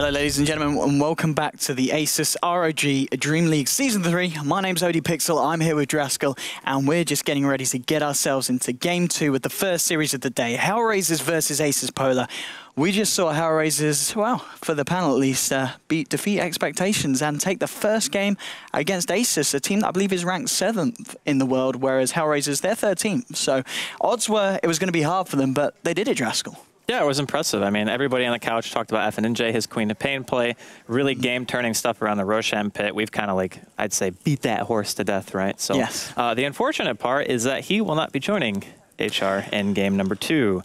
Hello ladies and gentlemen, and welcome back to the Asus ROG Dream League Season 3. My name's ODPixel, I'm here with Draskell, and we're just getting ready to get ourselves into Game 2 with the first series of the day, Hellraisers versus Asus.Polar. We just saw Hellraisers, well, for the panel at least, defeat expectations and take the first game against Asus, a team that I believe is ranked 7th in the world, whereas Hellraisers, they're 13th. So odds were it was going to be hard for them, but they did it, Draskell. Yeah, it was impressive. I mean, everybody on the couch talked about FNJ, his Queen of Pain play, really game-turning stuff around the Roshan pit. We've kind of like, I'd say, beat that horse to death, right? So yes. The unfortunate part is that he will not be joining HR in game number 2.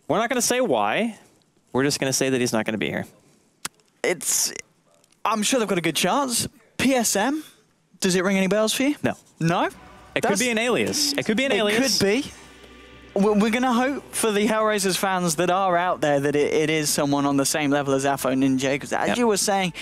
We're not going to say why. We're just going to say that he's not going to be here. I'm sure they've got a good chance. PSM, does it ring any bells for you? No. No? It could be an alias. It could be an alias. It could be. We're going to hope for the Hellraisers fans that are out there that it is someone on the same level as Ninja, because as you were saying,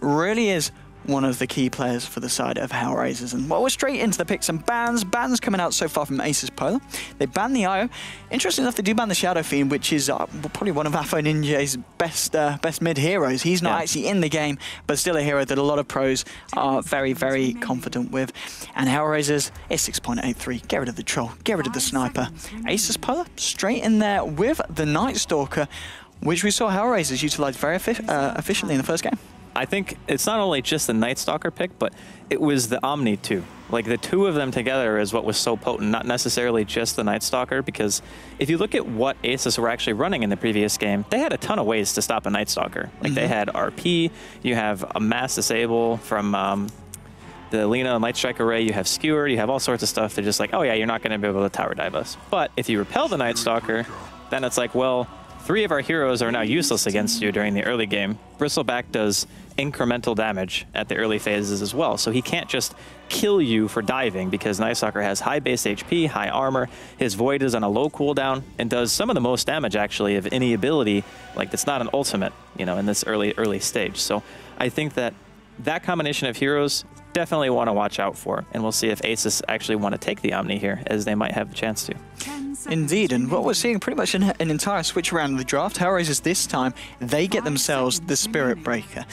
really is one of the key players for the side of Hellraisers. And well, we're straight into the picks and bans. Bans coming out so far from Asus.Polar. They banned the IO. Interesting enough, they do ban the Shadow Fiend, which is probably one of Ninja's best mid heroes. He's not actually in the game, but still a hero that a lot of pros are very, very confident with. And Hellraisers is 6.83. Get rid of the troll, get rid of the sniper. Asus.Polar straight in there with the Night Stalker, which we saw Hellraisers utilize very efficiently in the first game. I think it's not only just the Night Stalker pick, but it was the Omni too. Like the two of them together is what was so potent, not necessarily just the Night Stalker, because if you look at what Asus were actually running in the previous game, they had a ton of ways to stop a Night Stalker. Like they had RP, you have a mass disable from the Lina Light Strike Array, you have Skewer, you have all sorts of stuff. They're just like, oh yeah, you're not going to be able to tower dive us. But if you repel the Night Stalker, then it's like, well, 3 of our heroes are now useless against you during the early game. Bristleback does incremental damage at the early phases as well, so he can't just kill you for diving because Night Stalker has high base HP, high armor, his Void is on a low cooldown, and does some of the most damage actually of any ability, like that's not an ultimate, you know, in this early stage. So I think that combination of heroes definitely want to watch out for, and we'll see if Asus actually want to take the Omni here, as they might have a chance to. Indeed, and what we're seeing pretty much an entire switch around the draft. Hellraisers this time, they get themselves the Spirit Breaker.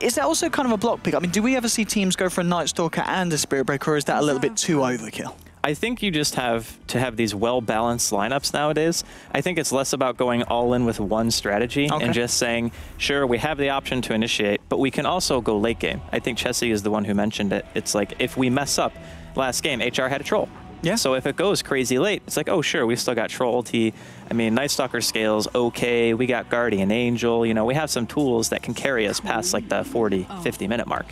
Is that also kind of a block pick? I mean, do we ever see teams go for a Night Stalker and a Spirit Breaker, or is that a little bit too overkill? I think you just have to have these well-balanced lineups nowadays. I think it's less about going all in with one strategy and just saying, sure, we have the option to initiate, but we can also go late game. I think Chessie is the one who mentioned it. It's like, if we mess up last game, HR had a troll. Yeah. So if it goes crazy late, it's like, oh, sure, we still got Troll ulti. I mean, Night Stalker scales okay. We got Guardian Angel. You know, we have some tools that can carry us past like the 40, 50-minute mark.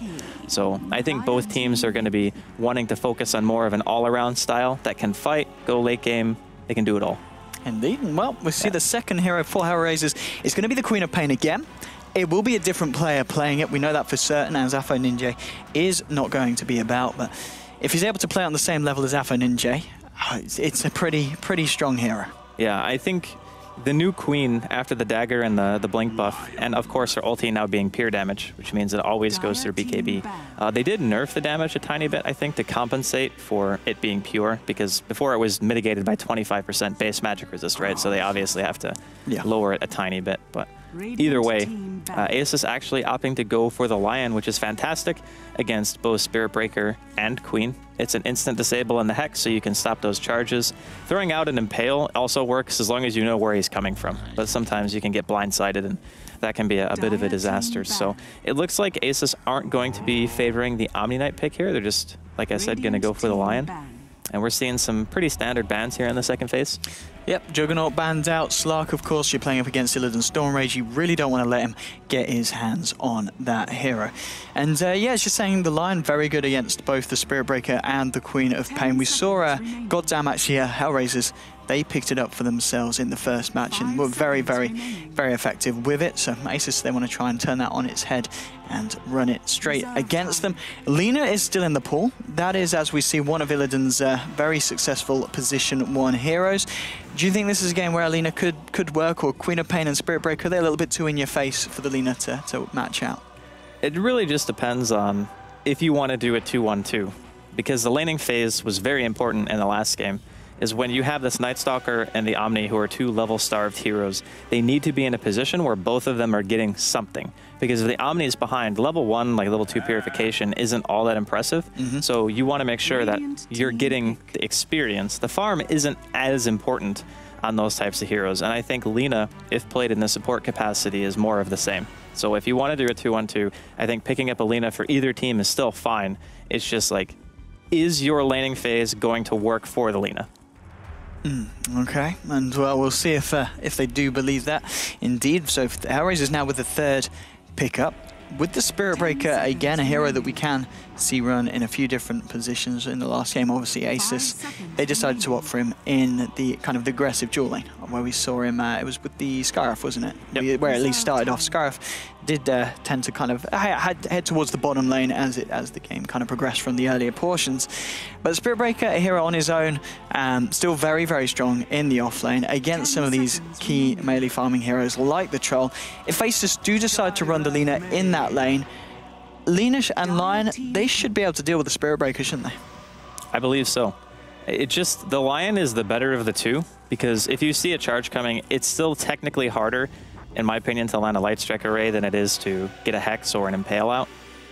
So I think both teams are going to be wanting to focus on more of an all-around style that can fight, go late game. They can do it all. Indeed. Well, we see the second hero for Hellraisers is going to be the Queen of Pain again. It will be a different player playing it. We know that for certain, as Ninja is not going to be about, but if he's able to play on the same level as Ninja, it's a pretty strong hero. Yeah, I think the new Queen after the dagger and the blink buff, and of course her ulti now being pure damage, which means it always goes through BKB. They did nerf the damage a tiny bit, I think, to compensate for it being pure, because before it was mitigated by 25% base magic resist, right? So they obviously have to lower it a tiny bit, but either way, Asus actually opting to go for the Lion, which is fantastic against both Spirit Breaker and Queen. It's an instant disable in the Hex, so you can stop those charges. Throwing out an Impale also works as long as you know where he's coming from, but sometimes you can get blindsided, and that can be a bit of a disaster. So it looks like Asus aren't going to be favoring the Omni Knight pick here. They're just, like I said, going to go for the Lion. And we're seeing some pretty standard bans here in the second phase. Yep, Juggernaut banned out. Slark, of course, you're playing up against Illidan Stormrage. You really don't want to let him get his hands on that hero. And yeah, it's just saying the Lion very good against both the Spirit Breaker and the Queen of Pain. We saw, goddamn, actually, Hellraisers, they picked it up for themselves in the first match and were very, very, very effective with it. So Asus, they want to try and turn that on its head and run it straight against them. Lina is still in the pool. That is, as we see, one of Illidan's very successful position 1 heroes. Do you think this is a game where Lina could work, or Queen of Pain and Spirit Breaker, they're a little bit too in your face for the Lina to match out? It really just depends on if you want to do a 2-1-2, because the laning phase was very important in the last game. is when you have this Night Stalker and the Omni, who are two level-starved heroes, they need to be in a position where both of them are getting something. Because if the Omni is behind, level 1, like level 2 Purification, isn't all that impressive. So you want to make sure that you're getting the experience. The farm isn't as important on those types of heroes. And I think Lina, if played in the support capacity, is more of the same. So if you want to do a 2-1-2, I think picking up a Lina for either team is still fine. It's just like, is your laning phase going to work for the Lina? Okay, and well, we'll see if they do believe that. Indeed, so Hellraisers now with the third pickup. With the Spirit Breaker, again, a hero that we can see run in a few different positions in the last game. Obviously, Asus, they decided to opt for him in the kind of the aggressive dual lane, where we saw him, it was with the Scarif, wasn't it? Yep. Where at least started off. Scarif did tend to kind of head towards the bottom lane as the game kind of progressed from the earlier portions. But Spirit Breaker, a hero on his own, still very, very strong in the off lane against some of these key melee farming heroes like the Troll. If Asus do decide to run the Lina in that lane, Lina and Lion, they should be able to deal with the Spirit Breaker, shouldn't they? I believe so. It just, the Lion is the better of the two, because if you see a charge coming, it's still technically harder, in my opinion, to land a Light Strike array than it is to get a Hex or an Impale out.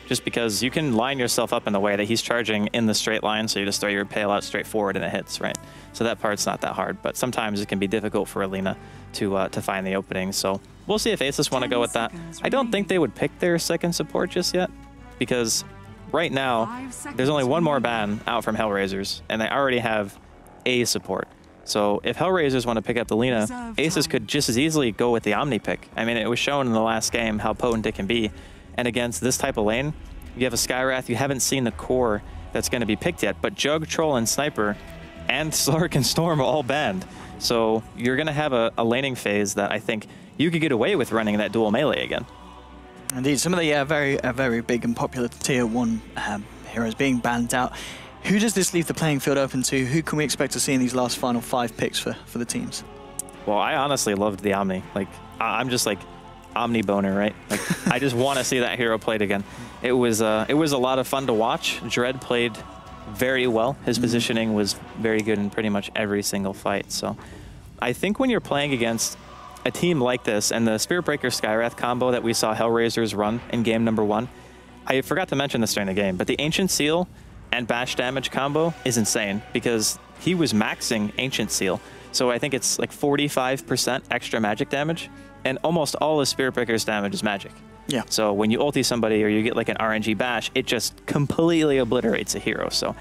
Just because you can line yourself up in the way that he's charging in the straight line, so you just throw your Impale out straight forward and it hits, right? So that part's not that hard, but sometimes it can be difficult for Lina to find the opening. So we'll see if Asus want to go with that. I don't think they would pick their second support just yet, because right now there's only one more ban out from Hellraisers, and they already have a support. So if Hellraisers want to pick up the Lina, Asus could just as easily go with the Omni pick. I mean, it was shown in the last game how potent it can be. And against this type of lane, you have a Skywrath, you haven't seen the core that's going to be picked yet, but Jug, Troll, and Sniper, and Slark and Storm are all banned. So you're going to have a laning phase that I think you could get away with running that dual melee again. Indeed, some of the very big and popular tier 1 heroes being banned out. Who does this leave the playing field open to? Who can we expect to see in these last final 5 picks for the teams? Well, I honestly loved the Omni. Like, I'm just like Omni boner, right? Like, I just want to see that hero played again. It was a lot of fun to watch. Dread played very well. His positioning was very good in pretty much every single fight. So I think when you're playing against a team like this, and the Spirit Breaker Skywrath combo that we saw Hellraisers run in game number 1, I forgot to mention this during the game, but the Ancient Seal and bash damage combo is insane, because he was maxing Ancient Seal. So I think it's like 45% extra magic damage, and almost all of Spirit Breaker's damage is magic. Yeah. So when you ulti somebody or you get like an RNG bash, it just completely obliterates a hero. So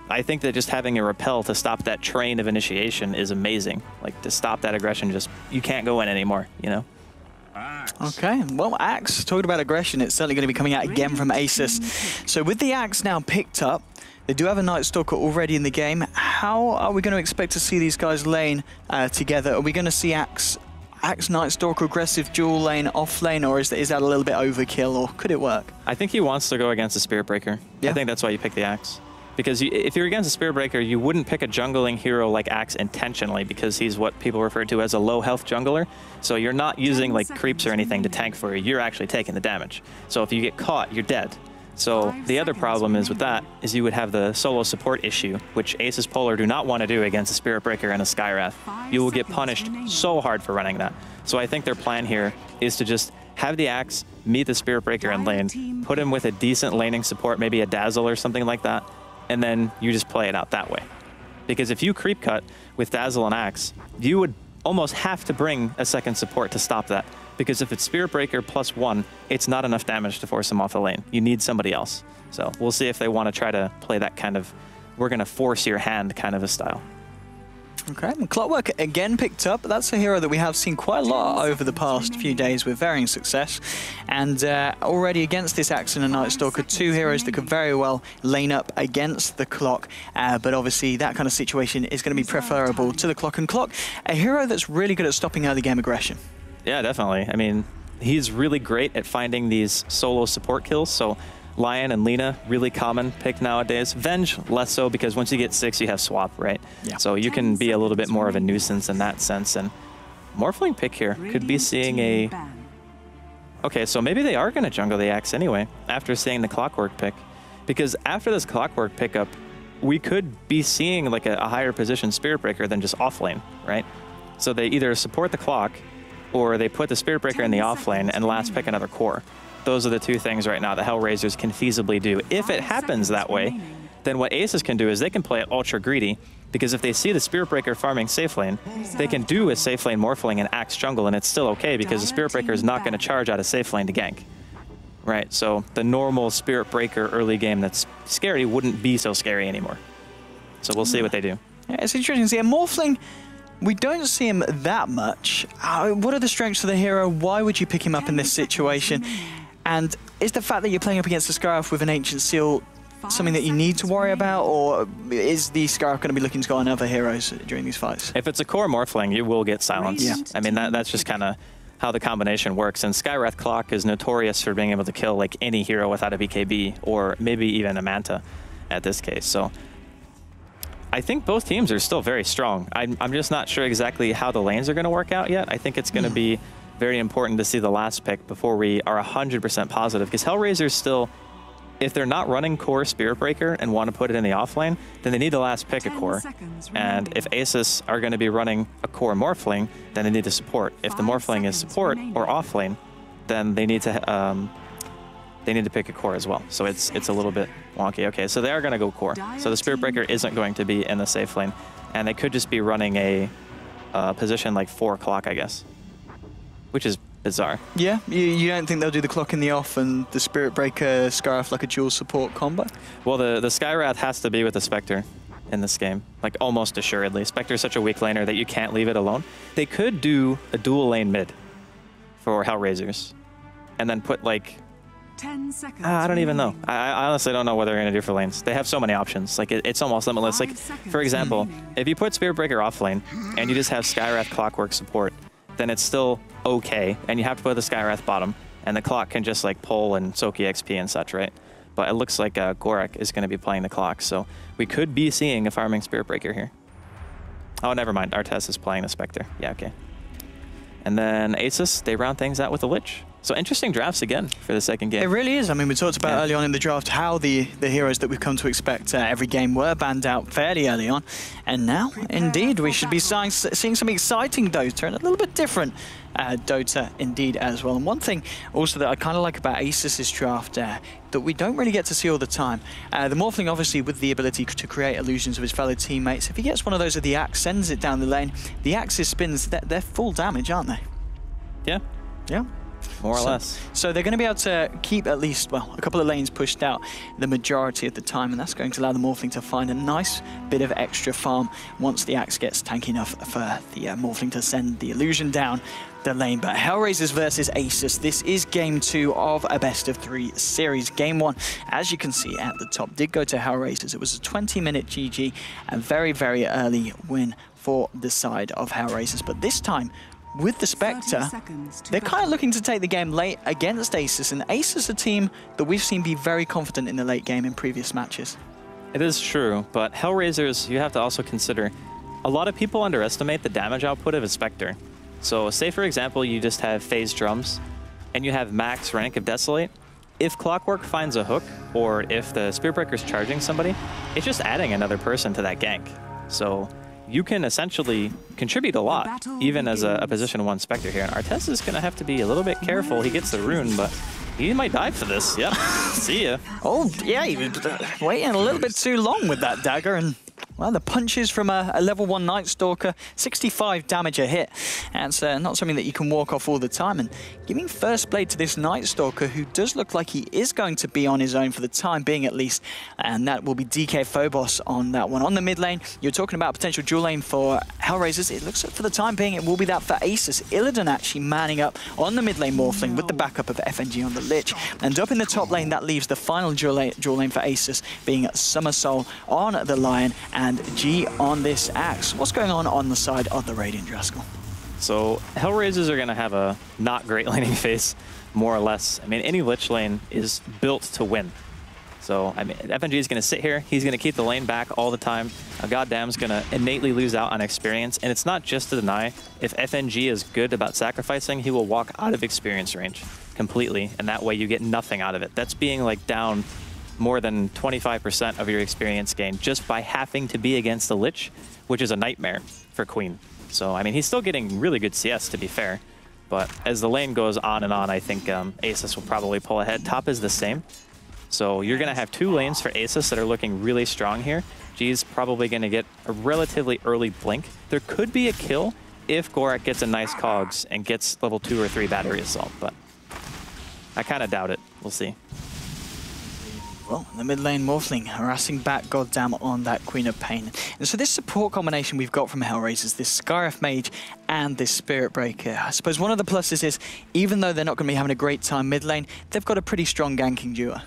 I think that just having a repel to stop that train of initiation is amazing. Like, to stop that aggression, just, you can't go in anymore, you know? Okay, well, Axe, talking about aggression, it's certainly going to be coming out again from Asus. So with the Axe now picked up, they do have a Night Stalker already in the game. How are we going to expect to see these guys lane together? Are we going to see Axe Night Stalker aggressive dual lane off lane, or is that a little bit overkill, or could it work? I think he wants to go against the Spirit Breaker. Yeah. I think that's why you pick the Axe. Because if you're against a Spirit Breaker, you wouldn't pick a jungling hero like Axe intentionally, because he's what people refer to as a low health jungler. So you're not using like creeps or anything to tank for you. You're actually taking the damage. So if you get caught, you're dead. So the other problem is with that is you would have the solo support issue, which Asus.Polar do not want to do against a Spirit Breaker and a Skywrath. You will get punished so hard for running that. So I think their plan here is to just have the Axe meet the Spirit Breaker in lane, put him with a decent laning support, maybe a Dazzle or something like that, and then you just play it out that way. Because if you creep cut with Dazzle and Axe, you would almost have to bring a second support to stop that. Because if it's Spirit Breaker +1, it's not enough damage to force him off the lane. You need somebody else. So we'll see if they want to try to play that kind of, we're going to force your hand kind of a style. Okay, Clockwork again picked up. That's a hero that we have seen quite a lot over the past few days with varying success. And already against this Axe and a Night Stalker, 2 heroes that could very well lane up against the Clock. But obviously that kind of situation is going to be preferable to the Clock. And Clock, a hero that's really good at stopping early game aggression. Yeah, definitely. I mean, he's really great at finding these solo support kills. So Lion and Lina, really common pick nowadays. Venge, less so, because once you get 6, you have swap, right? Yeah. So you can be a little bit more of a nuisance in that sense. And Morphling pick here could be seeing a... Okay, so maybe they are going to jungle the Axe anyway, after seeing the Clockwork pick. Because after this Clockwork pickup, we could be seeing like a higher position Spirit Breaker than just off lane, right? So they either support the clock or they put the Spirit Breaker in the off lane and last pick another core. Those are the two things right now that Hellraisers can feasibly do. If it happens that way, then what Asus can do is they can play it ultra greedy, because if they see the Spirit Breaker farming safe lane, they can do a safe lane morphling and axe jungle, and it's still okay because the Spirit Breaker is not going to charge out of safe lane to gank. Right, so the normal Spirit Breaker early game that's scary wouldn't be so scary anymore. So we'll see what they do. Yeah, it's interesting to see. A morphling, we don't see him that much. What are the strengths of the hero? Why would you pick him up in this situation? And is the fact that you're playing up against the Scarf with an Ancient Seal something that you need to worry about, or is the Scarf going to be looking to go on other heroes during these fights? If it's a core morphling, you will get silence. Yeah. I mean, that's just kind of how the combination works. And Skywrath Clock is notorious for being able to kill like any hero without a BKB, or maybe even a Manta at this case. So I think both teams are still very strong. I'm just not sure exactly how the lanes are going to work out yet. I think it's going to be very important to see the last pick before we are 100% positive, because Hellraisers still, if they're not running core Spirit Breaker and want to put it in the off lane, then they need to last pick a core. And if Asus are going to be running a core morphling, then they need to support. If the morphling is support or off lane, then they need to pick a core as well. So it's a little bit wonky. Okay, so they are going to go core. So the Spirit Breaker isn't going to be in the safe lane, and they could just be running a position like 4 o'clock, I guess, which is bizarre. Yeah, you don't think they'll do the clock in the off and the Spirit Breaker Scarf like a dual support combo? Well, the Skywrath has to be with the Spectre in this game, like almost assuredly. Spectre is such a weak laner that you can't leave it alone. They could do a dual lane mid for Hellraisers and then put like 10 seconds. I don't even know. I honestly don't know what they're going to do for lanes. They have so many options. Like it's almost limitless. Like for example, if you put Spirit Breaker off lane and you just have Skywrath Clockwork support, then it's still okay, and you have to put the Skywrath bottom, and the clock can just like pull and soak EXP and such, right? But it looks like Gorak is going to be playing the clock, so we could be seeing a farming Spirit Breaker here. Oh, never mind. Artes is playing the Spectre. Yeah, okay. And then Asus, they round things out with the Lich. So interesting drafts again for the second game. It really is. I mean, we talked about early on in the draft how the heroes that we've come to expect every game were banned out fairly early on. And now, indeed, we should be seeing some exciting Dota and a little bit different Dota indeed as well. And one thing also that I kind of like about Asus's draft that we don't really get to see all the time. The Morphling, obviously, with the ability to create illusions of his fellow teammates. If he gets one of those with the Axe, sends it down the lane, the Axe's spins, they're full damage, aren't they? Yeah. Yeah. More or less. So they're going to be able to keep at least, well, a couple of lanes pushed out the majority of the time, and that's going to allow the Morphling to find a nice bit of extra farm once the Axe gets tanky enough for the Morphling to send the illusion down the lane. But Hellraisers versus Asus, this is game 2 of a best-of-3 series. Game 1, as you can see at the top, did go to Hellraisers. It was a 20-minute GG, a very, very early win for the side of Hellraisers. But this time, with the Spectre, they're kind of looking to take the game late against Asus, and Asus, a team that we've seen be very confident in the late game in previous matches. It is true, but Hellraisers, you have to also consider, a lot of people underestimate the damage output of a Spectre. So say, for example, you just have phase drums, and you have max rank of Desolate. If Clockwork finds a hook, or if the Spirit Breaker is charging somebody, it's just adding another person to that gank. So you can essentially contribute a lot, even as a position 1 Spectre here. And Artes is going to have to be a little bit careful. He gets the rune, but he might die for this. Yep. See ya. Oh, yeah, he was waiting a little bit too long with that dagger, and well, the punches from a level 1 Night Stalker, 65 damage a hit. And it's not something that you can walk off all the time. And giving first blade to this Night Stalker, who does look like he is going to be on his own for the time being at least. And that will be DK Phobos on that one. On the mid lane, you're talking about potential dual lane for Hellraisers. It looks like for the time being it will be that for Asus. Illidan actually manning up on the mid lane Morphling with the backup of FNG on the Lich. And up in the top lane, that leaves the final dual lane for Asus being Summer Soul on the Lion and G on this Axe. What's going on the side of the Radiant Driscoll? So Hellraisers are going to have a not great laning phase, more or less. I mean, any Lich lane is built to win. So, I mean, FNG is going to sit here. He's going to keep the lane back all the time. Goddamn's going to innately lose out on experience. And it's not just to deny. If FNG is good about sacrificing, he will walk out of experience range completely. And that way you get nothing out of it. That's being like down more than 25% of your experience gain just by having to be against the Lich, which is a nightmare for Queen. So, I mean, he's still getting really good CS, to be fair. But as the lane goes on and on, I think Asus will probably pull ahead. Top is the same. So you're going to have 2 lanes for Asus that are looking really strong here. G's probably going to get a relatively early blink. There could be a kill if Gorak gets a nice cogs and gets level 2 or 3 battery assault, but I kind of doubt it. We'll see. Well, the mid lane Morphling harassing back goddamn on that Queen of Pain. And so this support combination we've got from Hellraisers, this Scarif Mage and this Spirit Breaker. I suppose one of the pluses is, even though they're not going to be having a great time mid lane, they've got a pretty strong ganking duo.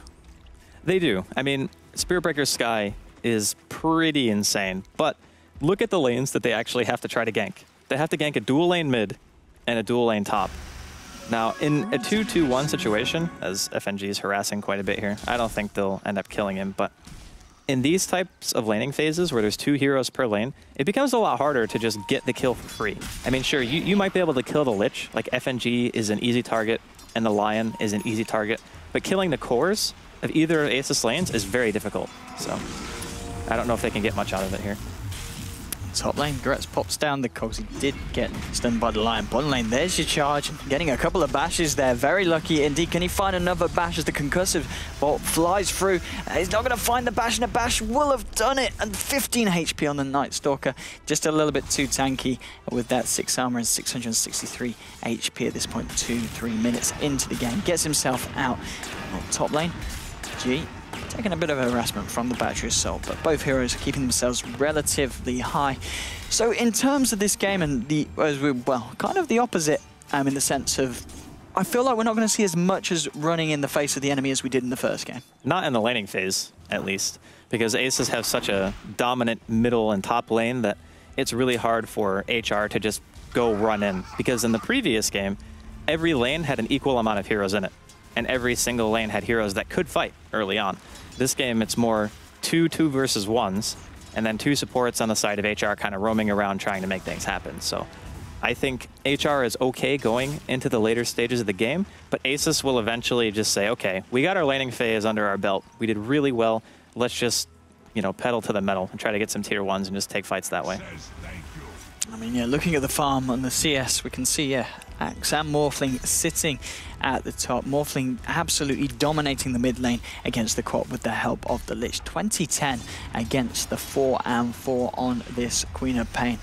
They do. I mean, Spirit Breaker Sky is pretty insane, but look at the lanes that they actually have to try to gank. They have to gank a dual lane mid and a dual lane top. Now, in a 2-2-1 situation, as FNG is harassing quite a bit here, I don't think they'll end up killing him, but in these types of laning phases where there's 2 heroes per lane, it becomes a lot harder to just get the kill for free. I mean, sure, you might be able to kill the Lich, like FNG is an easy target and the Lion is an easy target, but killing the cores of either of Asus lanes is very difficult, so I don't know if they can get much out of it here. Top lane, Gretz pops down the cogs. He did get stunned by the Lion. Bottom lane, there's your charge. Getting a couple of bashes there. Very lucky indeed. Can he find another bash as the concussive bolt flies through? He's not going to find the bash, and a bash will have done it. And 15 HP on the Night Stalker. Just a little bit too tanky with that 6 armor and 663 HP at this point. 2-3 minutes into the game. Gets himself out. Well, top lane, G. Taking a bit of harassment from the battery assault, but both heroes are keeping themselves relatively high. So in terms of this game, and well, kind of the opposite in the sense of, I feel like we're not going to see as much as running in the face of the enemy as we did in the first game. Not in the laning phase, at least, because Aces have such a dominant middle and top lane that it's really hard for HR to just go run in, because in the previous game, every lane had an equal amount of heroes in it, and every single lane had heroes that could fight early on. This game, it's more 2 versus 1s, and then 2 supports on the side of HR kind of roaming around trying to make things happen. So I think HR is okay going into the later stages of the game, but Asus will eventually just say, okay, we got our laning phase under our belt. We did really well. Let's just, you know, pedal to the metal and try to get some tier 1s and just take fights that way. I mean, yeah, looking at the farm on the CS, we can see, yeah, Axe and Morphling sitting at the top. Morphling absolutely dominating the mid lane against the Quap with the help of the Lich. 20-10 against the 4-4 on this Queen of Pain.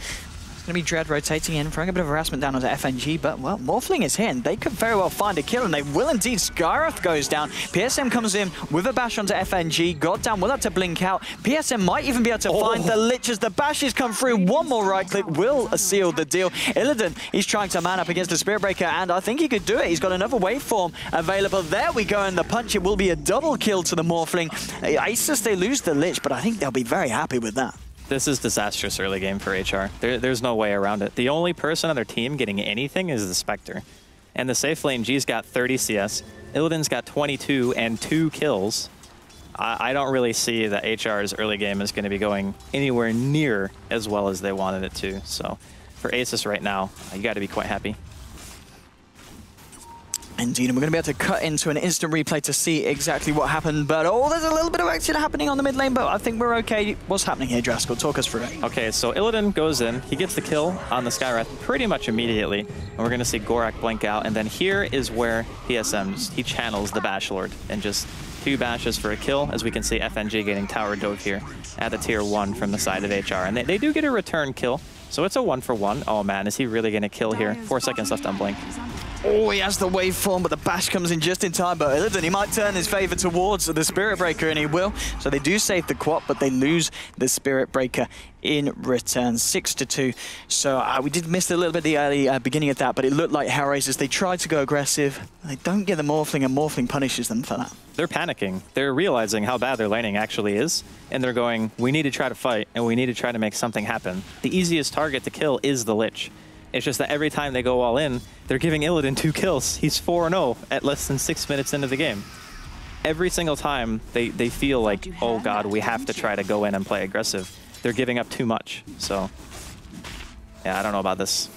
It's going to be Dread rotating in, throwing a bit of harassment down onto FNG, but, well, Morphling is here, and they could very well find a kill, and they will indeed. Skyrath goes down. PSM comes in with a bash onto FNG. Goddamn will have to blink out. PSM might even be able to find the Lich as the bashes come through. One more right click will seal the deal. Illidan, he's trying to man up against the Spirit Breaker, and I think he could do it. He's got another waveform available. There we go, and the punch, it will be a double kill to the Morphling. Asus, they lose the Lich, but I think they'll be very happy with that. This is disastrous early game for HR. There's no way around it. The only person on their team getting anything is the Spectre. And the safe lane, G's got 30 CS. Illidan's got 22 and 2 kills. I don't really see that HR's early game is going to be going anywhere near as well as they wanted it to. So for Asus right now, you got to be quite happy. Indeed, and we're going to be able to cut into an instant replay to see exactly what happened. But, oh, there's a little bit of action happening on the mid lane, but I think we're okay. What's happening here, Draskell? Talk us through it. Okay, so Illidan goes in. He gets the kill on the Skyrath pretty much immediately. And we're going to see Gorak blink out. And then here is where PSM, he channels the Bash Lord. And just 2 bashes for a kill, as we can see FNG getting tower dove here at the tier 1 from the side of HR. And they do get a return kill, so it's a 1-for-1. Oh, man, is he really going to kill here? 4 seconds left on Blink. Oh, he has the waveform, but the bash comes in just in time. But Illidan, he might turn his favor towards the Spirit Breaker, and he will. So they do save the Quap, but they lose the Spirit Breaker in return, 6-2. So we did miss a little bit the early beginning of that, but it looked like Hellraisers, they tried to go aggressive. They don't get the Morphling, and Morphling punishes them for that. They're panicking. They're realizing how bad their laning actually is, and they're going, we need to try to fight, and we need to try to make something happen. The easiest target to kill is the Lich. It's just that every time they go all in, they're giving Illidan 2 kills. He's 4-0 at less than 6 minutes into the game. Every single time they feel like, oh god, we have to try to go in and play aggressive. They're giving up too much. So, yeah, I don't know about this.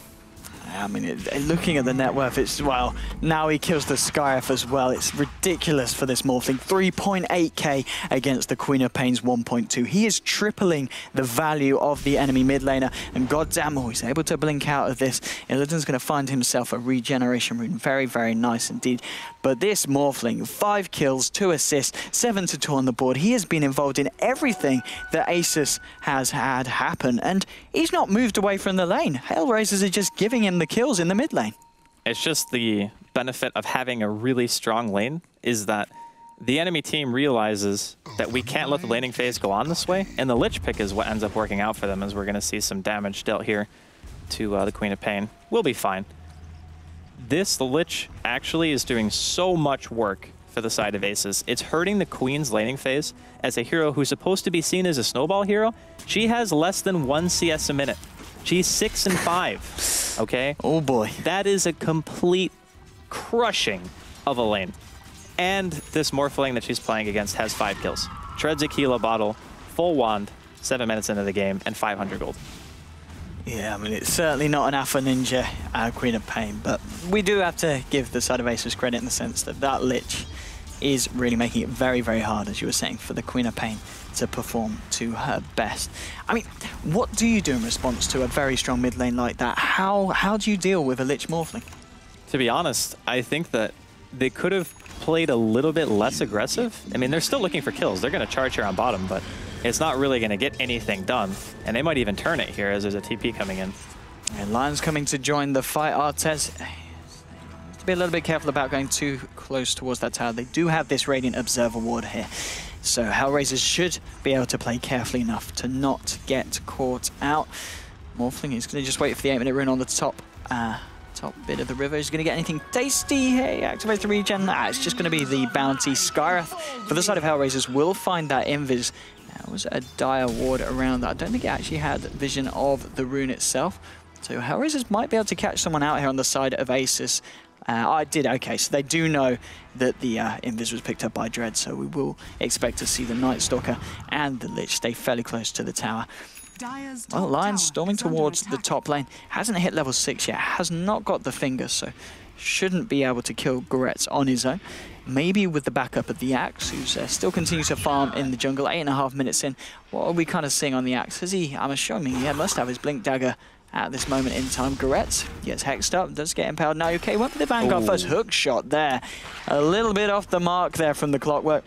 I mean, looking at the net worth, it's, well, now he kills the Skyrath as well. It's ridiculous for this Morphling. 3.8k against the Queen of Pain's 1.2. He is tripling the value of the enemy mid laner, and goddamn, he's able to blink out of this. Illidan's going to find himself a regeneration rune. Very, very nice indeed. But this Morphling, 5 kills, 2 assists, 7-2 on the board. He has been involved in everything that Asus has had happen, and he's not moved away from the lane. Hellraisers are just giving him the kills in the mid lane. It's just the benefit of having a really strong lane is that the enemy team realizes that we can't let the laning phase go on this way, and the Lich pick is what ends up working out for them, as we're going to see some damage dealt here to the Queen of Pain. We'll be fine. The Lich actually is doing so much work for the side of Aces. It's hurting the Queen's laning phase. As a hero who's supposed to be seen as a snowball hero, she has less than 1 CS a minute. She's 6 and 5, okay? Oh boy. That is a complete crushing of a lane. And this Morphling that she's playing against has 5 kills. Treads a Kila bottle, full wand, 7 minutes into the game, and 500 gold. Yeah, I mean, it's certainly not an Alpha Ninja Queen of Pain, but we do have to give the side of Asus credit in the sense that that Lich is really making it very, very hard, as you were saying, for the Queen of Pain to perform to her best. I mean, what do you do in response to a very strong mid lane like that? How do you deal with a Lich Morphling? To be honest, I think that they could have played a little bit less aggressive. I mean, they're still looking for kills. They're going to charge here on bottom, but it's not really going to get anything done. And they might even turn it here as there's a TP coming in. And Lion's coming to join the fight. Artez to be a little bit careful about going too close towards that tower. They do have this Radiant Observer ward here, so Hellraisers should be able to play carefully enough to not get caught out. Morphling is going to just wait for the 8-minute rune on the top bit of the river. Is going to get anything tasty? Hey, activates the regen. It's just going to be the bounty. Skyrath for the side of Hellraisers will find that invis. That was a dire ward around that. I don't think it actually had vision of the rune itself. So Hellraisers might be able to catch someone out here on the side of Asus. I did, okay, so they do know that the invis was picked up by Dread, so we will expect to see the Night Stalker and the Lich stay fairly close to the tower. Well, Lion's storming towards the top lane. Hasn't hit level 6 yet, has not got the finger, so shouldn't be able to kill Goretz on his own. Maybe with the backup of the Axe, who's still continues to farm in the jungle. 8.5 minutes in. What are we kind of seeing on the Axe? Is he, I'm assuming he must have his Blink Dagger at this moment in time. Goretz gets hexed up, does get impaled. Now, okay, went for the Vanguard first. Hook shot there. A little bit off the mark there from the Clockwork,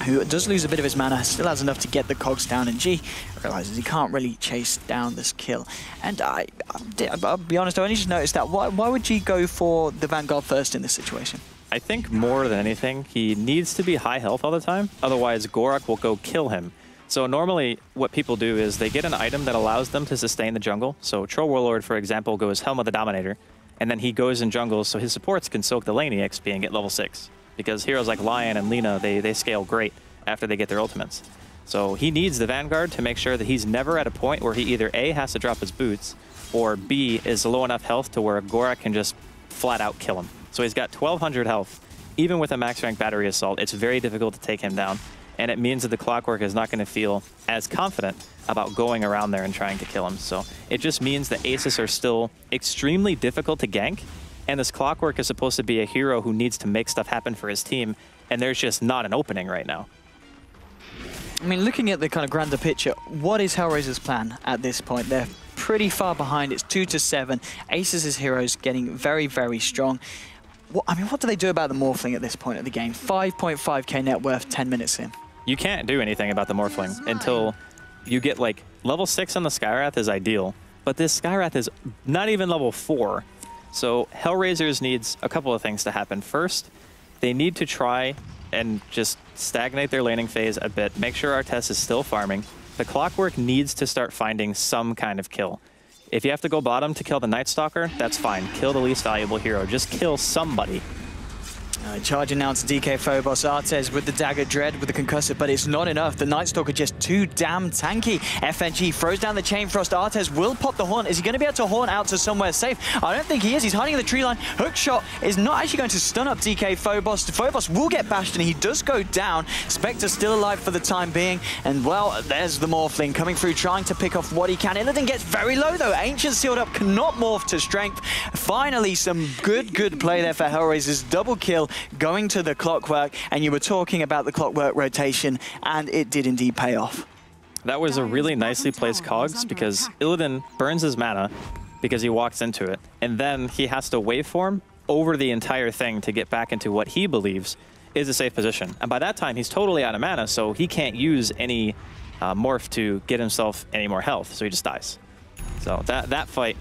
who does lose a bit of his mana, still has enough to get the cogs down, and G realizes he can't really chase down this kill. And I'll be honest, I only just noticed that. Why would G go for the Vanguard first in this situation? I think more than anything, he needs to be high health all the time, otherwise Gorak will go kill him. So normally what people do is they get an item that allows them to sustain the jungle. So Troll Warlord, for example, goes Helm of the Dominator, and then he goes in jungles so his supports can soak the lane EXP and get level 6. Because heroes like Lion and Lina, they scale great after they get their ultimates. So he needs the Vanguard to make sure that he's never at a point where he either A, has to drop his boots, or B, is low enough health to where Gorak can just flat out kill him. So he's got 1200 health. Even with a max rank battery assault, it's very difficult to take him down. And it means that the Clockwork is not going to feel as confident about going around there and trying to kill him. So it just means that Asus are still extremely difficult to gank. And this Clockwork is supposed to be a hero who needs to make stuff happen for his team. And there's just not an opening right now. I mean, looking at the kind of grander picture, what is Hellraiser's plan at this point? They're pretty far behind. It's 2-7. Asus' heroes getting very, very strong. What do they do about the Morphling at this point of the game? 5.5k net worth, 10 minutes in. You can't do anything about the Morphling until you get, like, level 6 on the Skyrath is ideal. But this Skyrath is not even level 4. So Hellraisers needs a couple of things to happen. First, they need to try and just stagnate their laning phase a bit. Make sure Artez is still farming. The Clockwork needs to start finding some kind of kill. If you have to go bottom to kill the Night Stalker, that's fine. Kill the least valuable hero. Just kill somebody. Charging now to DK Phobos. Artez with the Dagger, Dread with the Concussive, but it's not enough. The Night Stalker just too damn tanky. FNG throws down the Chain Frost. Artez will pop the Horn. Is he going to be able to horn out to somewhere safe? I don't think he is. He's hiding in the tree line. Hook shot is not actually going to stun up DK Phobos. Phobos will get bashed, and he does go down. Spectre still alive for the time being. And, well, there's the Morphling coming through, trying to pick off what he can. Illidan gets very low, though. Ancient sealed up, cannot morph to strength. Finally, some good play there for Hellraisers. Double kill going to the Clockwork, and you were talking about the Clockwork rotation, and it did indeed pay off. That was a really nicely placed cogs, because Illidan burns his mana because he walks into it, and then he has to waveform over the entire thing to get back into what he believes is a safe position. And by that time, he's totally out of mana, so he can't use any morph to get himself any more health, so he just dies. So that fight,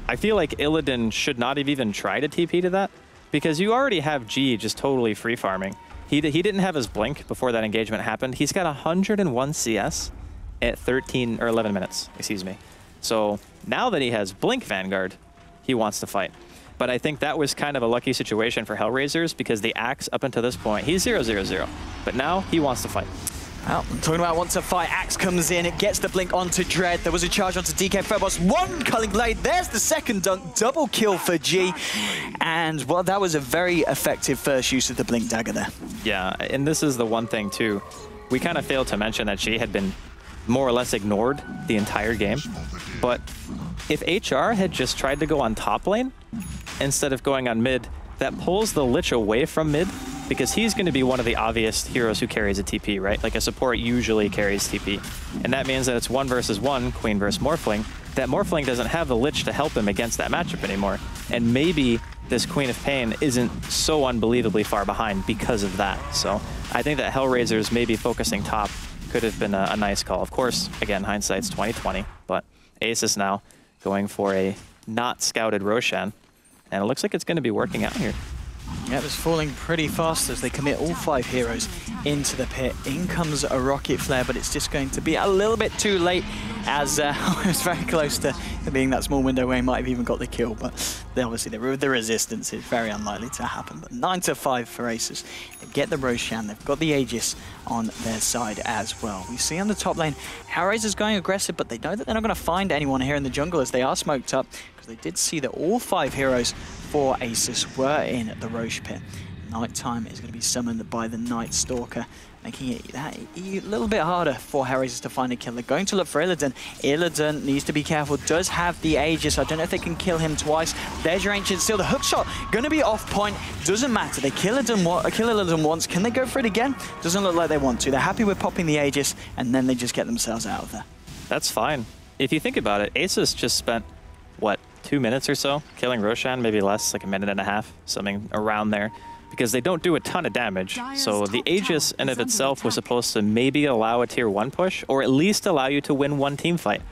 I feel like Illidan should not have even tried a TP to that, because you already have G just totally free farming. He didn't have his blink before that engagement happened. He's got 101 CS at 13 or 11 minutes, excuse me. So now that he has blink Vanguard, he wants to fight. But I think that was kind of a lucky situation for Hellraisers, because the Axe up until this point, he's 0-0-0. But now he wants to fight. Well, I'm talking about want to fight. Axe comes in, it gets the blink onto Dread. There was a charge onto DK Phobos. One Culling Blade, there's the second dunk. Double kill for G. And, well, that was a very effective first use of the blink dagger there. Yeah, and this is the one thing, too. We kind of failed to mention that G had been more or less ignored the entire game. But if HR had just tried to go on top lane instead of going on mid, that pulls the Lich away from mid, because he's going to be one of the obvious heroes who carries a TP, right? Like a support usually carries TP. And that means that it's 1 versus 1, Queen versus Morphling. That Morphling doesn't have the Lich to help him against that matchup anymore. And maybe this Queen of Pain isn't so unbelievably far behind because of that. So I think that Hellraisers maybe focusing top could have been a nice call. Of course, again, hindsight's 20/20, but Asus now going for a not scouted Roshan. And it looks like it's going to be working out here. Yeah, it was falling pretty fast as they commit all 5 heroes into the pit. In comes a Rocket Flare, but it's just going to be a little bit too late, as it was very close to being that small window where he might have even got the kill. But obviously the resistance is very unlikely to happen. But 9-5 for Asus. They get the Roshan, they've got the Aegis on their side as well. We see on the top lane, Hellraisers going aggressive, but they know that they're not going to find anyone here in the jungle as they are smoked up, because they did see that all 5 heroes for Asus were in the Roche pit. Nighttime is going to be summoned by the Night Stalker, making it that a little bit harder for Hellraisers to find a kill. They're going to look for Illidan. Illidan needs to be careful, does have the Aegis. I don't know if they can kill him twice. There's your Ancient Seal. The hook shot going to be off point. Doesn't matter. They kill Illidan once. Can they go for it again? Doesn't look like they want to. They're happy with popping the Aegis, and then they just get themselves out of there. That's fine. If you think about it, Asus just spent, what, 2 minutes or so killing Roshan, maybe less, like a minute and a half, something around there, because they don't do a ton of damage. So the Aegis in of itself was supposed to maybe allow a tier 1 push, or at least allow you to win 1 team fight.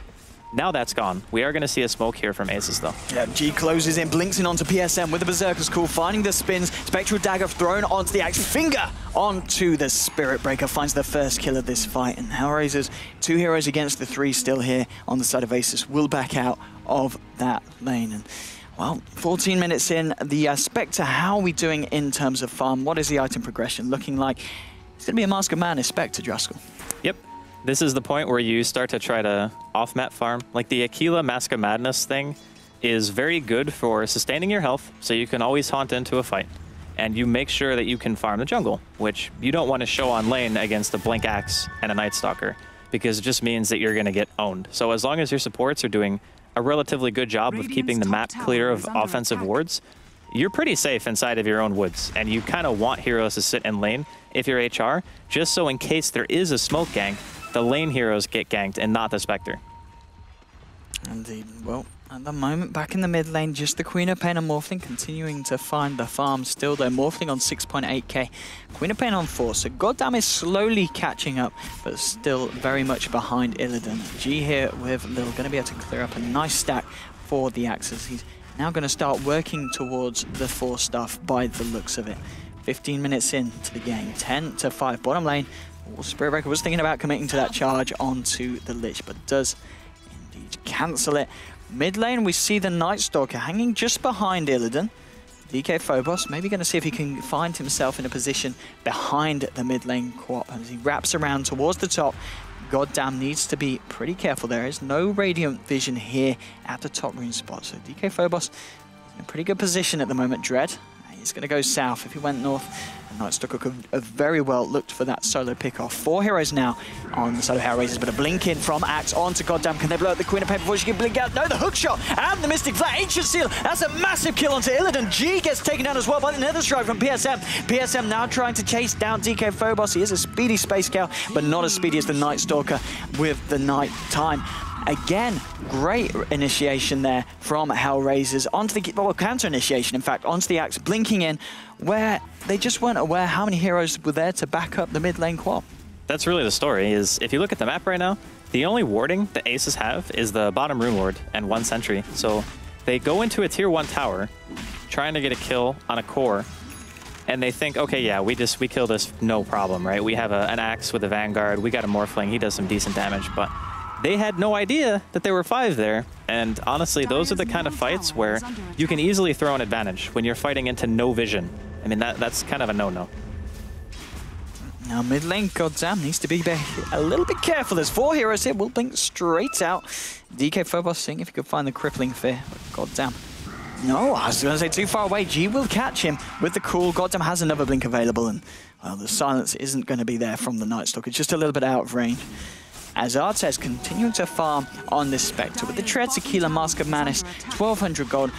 Now that's gone. We are going to see a smoke here from Asus, though. Yeah, G closes in, blinks in onto PSM with the Berserker's Call, finding the spins. Spectral Dagger thrown onto the Axe. Finger onto the Spirit Breaker, finds the first kill of this fight. And Hellraisers, 2 heroes against the 3 still here on the side of Asus, will back out of that lane. And, well, 14 minutes in, the Spectre, how are we doing in terms of farm? What is the item progression looking like? It's going to be a Mask of Madness Spectre, Driscoll. Yep. This is the point where you start to try to off-map farm. Like the Aquila Mask of Madness thing is very good for sustaining your health, so you can always haunt into a fight. And you make sure that you can farm the jungle, which you don't want to show on lane against a Blink Axe and a Night Stalker, because it just means that you're going to get owned. So as long as your supports are doing a relatively good job of keeping the map clear of offensive wards, you're pretty safe inside of your own woods. And you kind of want heroes to sit in lane if you're HR, just so in case there is a smoke gank, the lane heroes get ganked and not the Spectre. Indeed. Well, at the moment, back in the mid lane, just the Queen of Pain and Morphling continuing to find the farm still, though. Morphling on 6.8k, Queen of Pain on 4, so Goddamn is slowly catching up, but still very much behind Illidan. G here with Lil, going to be able to clear up a nice stack for the Axes. He's now going to start working towards the 4 stuff by the looks of it. 15 minutes into the game, 10-5, bottom lane. Spirit Breaker was thinking about committing to that charge onto the Lich, but does indeed cancel it. Mid lane, we see the Night Stalker hanging just behind Illidan. DK Phobos maybe going to see if he can find himself in a position behind the mid lane co-op as he wraps around towards the top. Goddamn needs to be pretty careful. There is no Radiant Vision here at the top rune spot. So DK Phobos in a pretty good position at the moment. Dread, he's going to go south. If he went north, Nightstalker could have very well looked for that solo pick-off. 4 heroes now on the side of Hellraisers, but a blink in from Axe onto Goddamn. Can they blow up the Queen of Pain before she can blink out? No, the hook shot and the Mystic Flare. Ancient Seal, that's a massive kill onto Illidan. G gets taken down as well by the Nether Strike from PSM. PSM now trying to chase down DK Phobos. He is a speedy Space Cow, but not as speedy as the Nightstalker with the night time. Again, great initiation there from Hellraisers onto the, well, counter initiation, in fact, onto the Axe, blinking in, where they just weren't aware how many heroes were there to back up the mid lane quad. That's really the story, is if you look at the map right now, the only warding the Aces have is the bottom rune ward and 1 sentry. So they go into a tier 1 tower, trying to get a kill on a core, and they think, okay, yeah, we kill this, no problem, right? We have an Axe with a Vanguard, we got a Morphling, he does some decent damage, but they had no idea that there were 5 there, and honestly, those are the kind of fights where you can easily throw an advantage when you're fighting into no vision. I mean, that's kind of a no-no. Now mid lane, Goddamn, needs to be a little bit careful. There's 4 heroes here, will blink straight out. DK Phobos seeing if he could find the Crippling Fear. Goddamn. No, I was going to say too far away. G will catch him with the cool. Goddamn has another blink available, and well, the silence isn't going to be there from the Nightstalker. It's just a little bit out of range. As Artez continuing to farm on this Spectre with the Tread Tequila Mask of Manus, 1200 gold.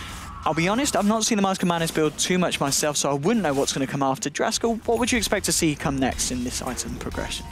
I'll be honest, I've not seen the Mask of Manus build too much myself, so I wouldn't know what's going to come after. Draskell, what would you expect to see come next in this item progression?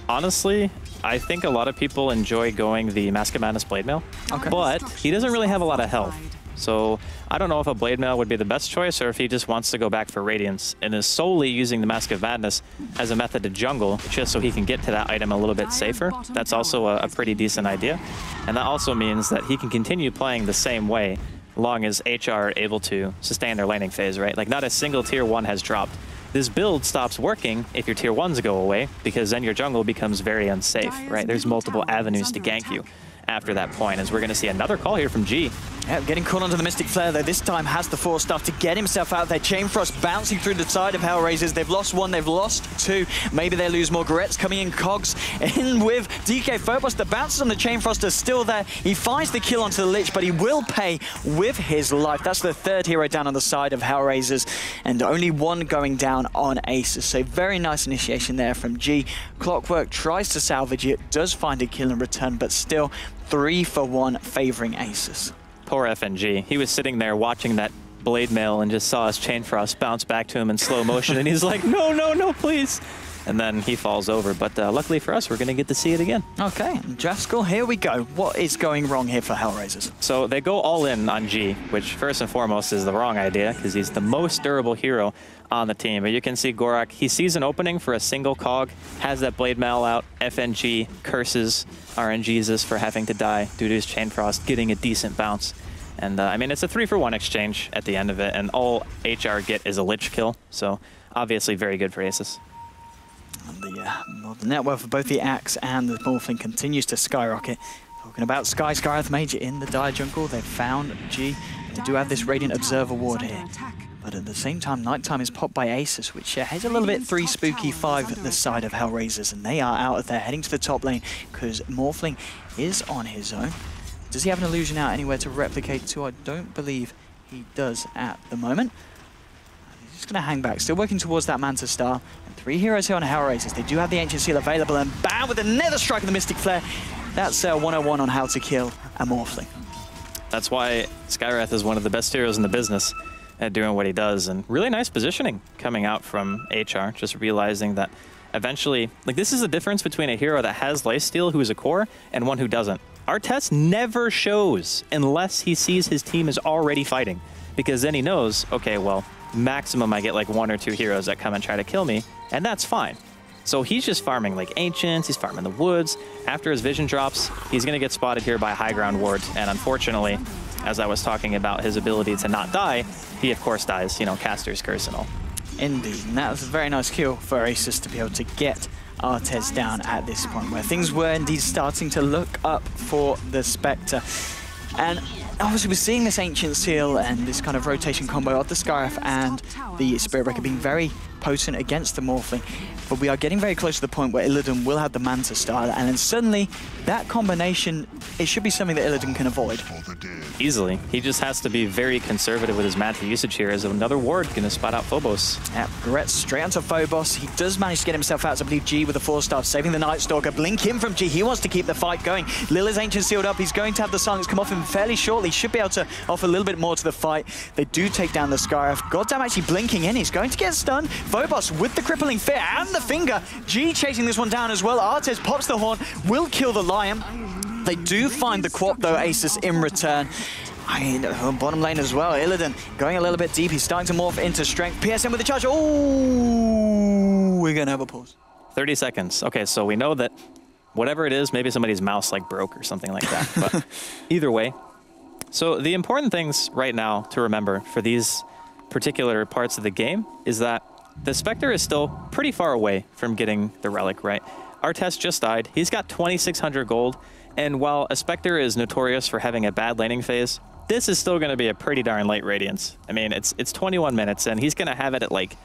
Honestly, I think a lot of people enjoy going the Mask of Manus Blade Mail, but he doesn't really have a lot of health. So I don't know if a Blade Mail would be the best choice or if he just wants to go back for Radiance and is solely using the Mask of Madness as a method to jungle just so he can get to that item a little bit safer. That's also a pretty decent idea. And that also means that he can continue playing the same way long as HR are able to sustain their laning phase, right? Like not a single tier 1 has dropped. This build stops working if your tier 1s go away because then your jungle becomes very unsafe, right? There's multiple avenues to gank you after that point, as we're going to see another call here from G. Yeah, getting caught onto the Mystic Flare, though. This time has the Force stuff to get himself out there. Chain Frost bouncing through the side of Hellraisers. They've lost 1, they've lost 2. Maybe they lose more. Goret's coming in, Cogs in with DK Phobos. The bounces on the Chain Frost are still there. He finds the kill onto the Lich, but he will pay with his life. That's the 3rd hero down on the side of Hellraisers, and only 1 going down on Asus. So very nice initiation there from G. Clockwork tries to salvage it, does find a kill in return, but still 3 for 1 favoring Asus. Poor FNG. He was sitting there watching that Blade Mail and just saw his Chain Frost bounce back to him in slow motion, and he's like, no, no, no, please. And then he falls over, but luckily for us, we're going to get to see it again. Okay, Draskell, here we go. What is going wrong here for Hellraisers? So they go all in on G, which first and foremost is the wrong idea, because he's the most durable hero on the team. But you can see Gorak, he sees an opening for a single cog, has that Blade Mail out, FNG curses RNGesus for having to die due to his Chain Frost, getting a decent bounce. And I mean, it's a 3-for-1 exchange at the end of it, and all HR get is a Lich kill, so obviously very good for Asus. And the net worth of both the Axe and the Morphling continues to skyrocket. Talking about Skyreth Major in the Dire Jungle, they've found G. They do have this Radiant Observer ward here. But at the same time, Nighttime is popped by Asus, which heads a little bit 3 spooky 5 at the side of Hellraisers, and they are out of there, heading to the top lane, because Morphling is on his own. Does he have an illusion out anywhere to replicate to? I don't believe he does at the moment. He's just going to hang back, still working towards that Manta Star. And 3 heroes here on Hellraisers. They do have the Ancient Seal available, and bam, with another strike of the Mystic Flare. That's 101 on how to kill a Morphling. That's why Skyreth is one of the best heroes in the business at doing what he does, and really nice positioning coming out from HR, just realizing that eventually, like, this is the difference between a hero that has lifesteal, who is a core, and one who doesn't. Artez never shows unless he sees his team is already fighting, because then he knows, okay, well, maximum I get like 1 or 2 heroes that come and try to kill me, and that's fine. So he's just farming like Ancients, he's farming the woods. After his vision drops, he's going to get spotted here by High Ground Ward, and unfortunately, as I was talking about his ability to not die, he of course dies, you know, Caster's Curse and all. Indeed, and that was a very nice kill for Asus to be able to get Artez down at this point, where things were indeed starting to look up for the Spectre. And obviously we're seeing this Ancient Seal and this kind of rotation combo of the Scarif and the Spirit Breaker being very potent against the Morphling. But we are getting very close to the point where Illidan will have the Manta style, and then suddenly that combination, it should be something that Illidan can avoid. Easily. He just has to be very conservative with his Manta usage here, as another ward going to spot out Phobos. Yeah, Goretz straight onto Phobos. He does manage to get himself out, so I believe G with a 4-star, saving the Night Stalker. Blink in from G. He wants to keep the fight going. Lil is Ancient sealed up. He's going to have the silence come off him fairly shortly. Should be able to offer a little bit more to the fight. They do take down the Scarif. Goddamn, actually blinking in. He's going to get stunned. Phobos with the crippling fear and the finger. G chasing this one down as well. Artez pops the horn, will kill the Lion. They do find the Quap though, Asus in return. Bottom lane as well. Illidan going a little bit deep. He's starting to morph into strength. PSM with the charge. Oh, we're going to have a pause. 30 seconds. Okay, so we know that whatever it is, maybe somebody's mouse like broke or something like that. But either way. So the important things right now to remember for these particular parts of the game is that the Spectre is still pretty far away from getting the Relic, right? Artez just died. He's got 2,600 gold. And while a Spectre is notorious for having a bad laning phase, this is still going to be a pretty darn late Radiance. I mean, it's 21 minutes, and he's going to have it at like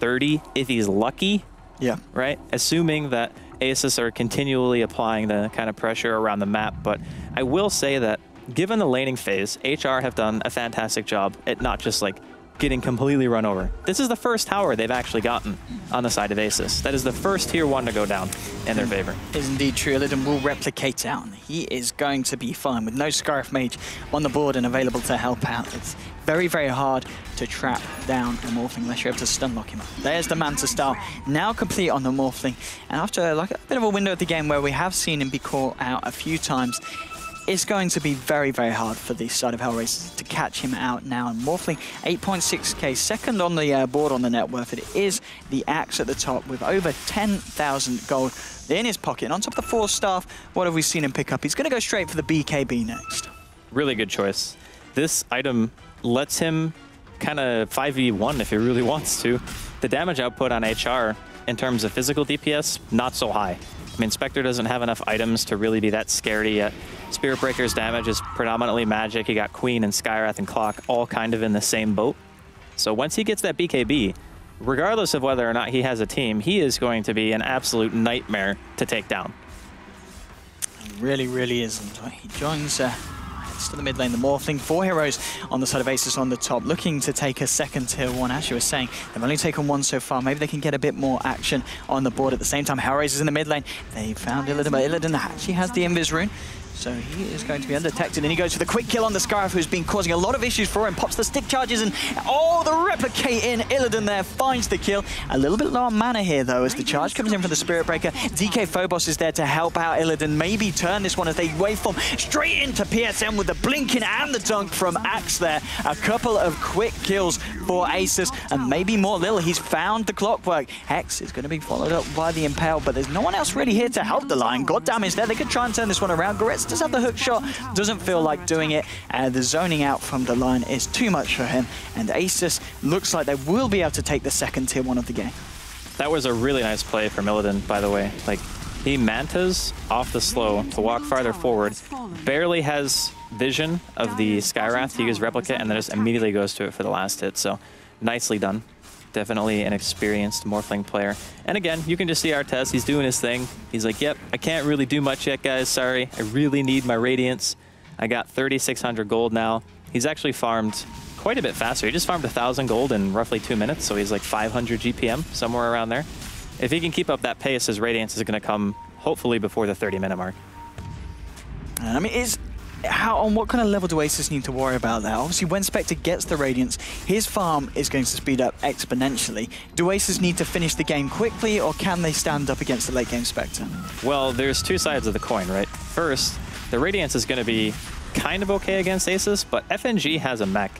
30 if he's lucky. Yeah. Right? Assuming that Asus are continually applying the kind of pressure around the map. But I will say that given the laning phase, HR have done a fantastic job at not just like getting completely run over. This is the first tower they've actually gotten on the side of Asus. That is the first tier 1 to go down in their favor. Is indeed true. Illidan will replicate down. He is going to be fine with no Scarif Mage on the board and available to help out. It's very, very hard to trap down a Morphling unless you're able to stun lock him up. There's the Manta style, now complete on the Morphling. And after like a bit of a window of the game where we have seen him be caught out a few times, it's going to be very, very hard for the side of Hellraisers to catch him out now. And Morphling, 8.6k, second on the board on the net worth. It is the Axe at the top with over 10,000 gold in his pocket. And on top of the 4 staff, what have we seen him pick up? He's going to go straight for the BKB next. Really good choice. This item lets him kind of 5v1 if he really wants to. The damage output on HR in terms of physical DPS, not so high. I mean, Spectre doesn't have enough items to really be that scary yet. Spirit Breaker's damage is predominantly magic. You got Queen and Skywrath and Clock all kind of in the same boat. So once he gets that BKB, regardless of whether or not he has a team, he is going to be an absolute nightmare to take down. He really, really isn't. He joins heads to the mid lane, the Morphling. 4 heroes on the side of Asus on the top, looking to take a second tier 1. As you were saying, they've only taken 1 so far. Maybe they can get a bit more action on the board at the same time. Hellraisers in the mid lane. They found Illidan, but Illidan actually has the Invis rune. So he is going to be undetected, and he goes for the quick kill on the Scarif, who's been causing a lot of issues for him. Pops the stick charges, and oh, the replicate in. Illidan there finds the kill. A little bit low on mana here, though, as the charge comes in from the Spirit Breaker. DK Phobos is there to help out Illidan, maybe turn this one as they waveform straight into PSM with the blinking and the dunk from Axe there. A couple of quick kills for Asus, and maybe more Lil. He's found the clockwork. Hex is going to be followed up by the Impale, but there's no one else really here to help the Lion. God damage there. They could try and turn this one around. Goretz does have the hook shot, doesn't feel like doing it. The zoning out from the Lion is too much for him, and Asus looks like they will be able to take the second tier 1 of the game. That was a really nice play from Illidan, by the way. Like, he mantas off the slow to walk farther forward, barely has vision of the Skywrath to use Replicate, and then just immediately goes to it for the last hit. So nicely done. Definitely an experienced Morphling player. And again, you can just see Artez. He's doing his thing. He's like, yep, I can't really do much yet, guys. Sorry. I really need my Radiance. I got 3,600 gold now. He's actually farmed quite a bit faster. He just farmed 1,000 gold in roughly 2 minutes, so he's like 500 GPM, somewhere around there. If he can keep up that pace, his Radiance is going to come hopefully before the 30-minute mark. I mean, on what kind of level do Asus need to worry about that? Obviously, when Spectre gets the Radiance, his farm is going to speed up exponentially. Do Asus need to finish the game quickly, or can they stand up against the late game Spectre? Well, there's 2 sides of the coin, right? First, the Radiance is going to be kind of okay against Asus, but FNG has a mech,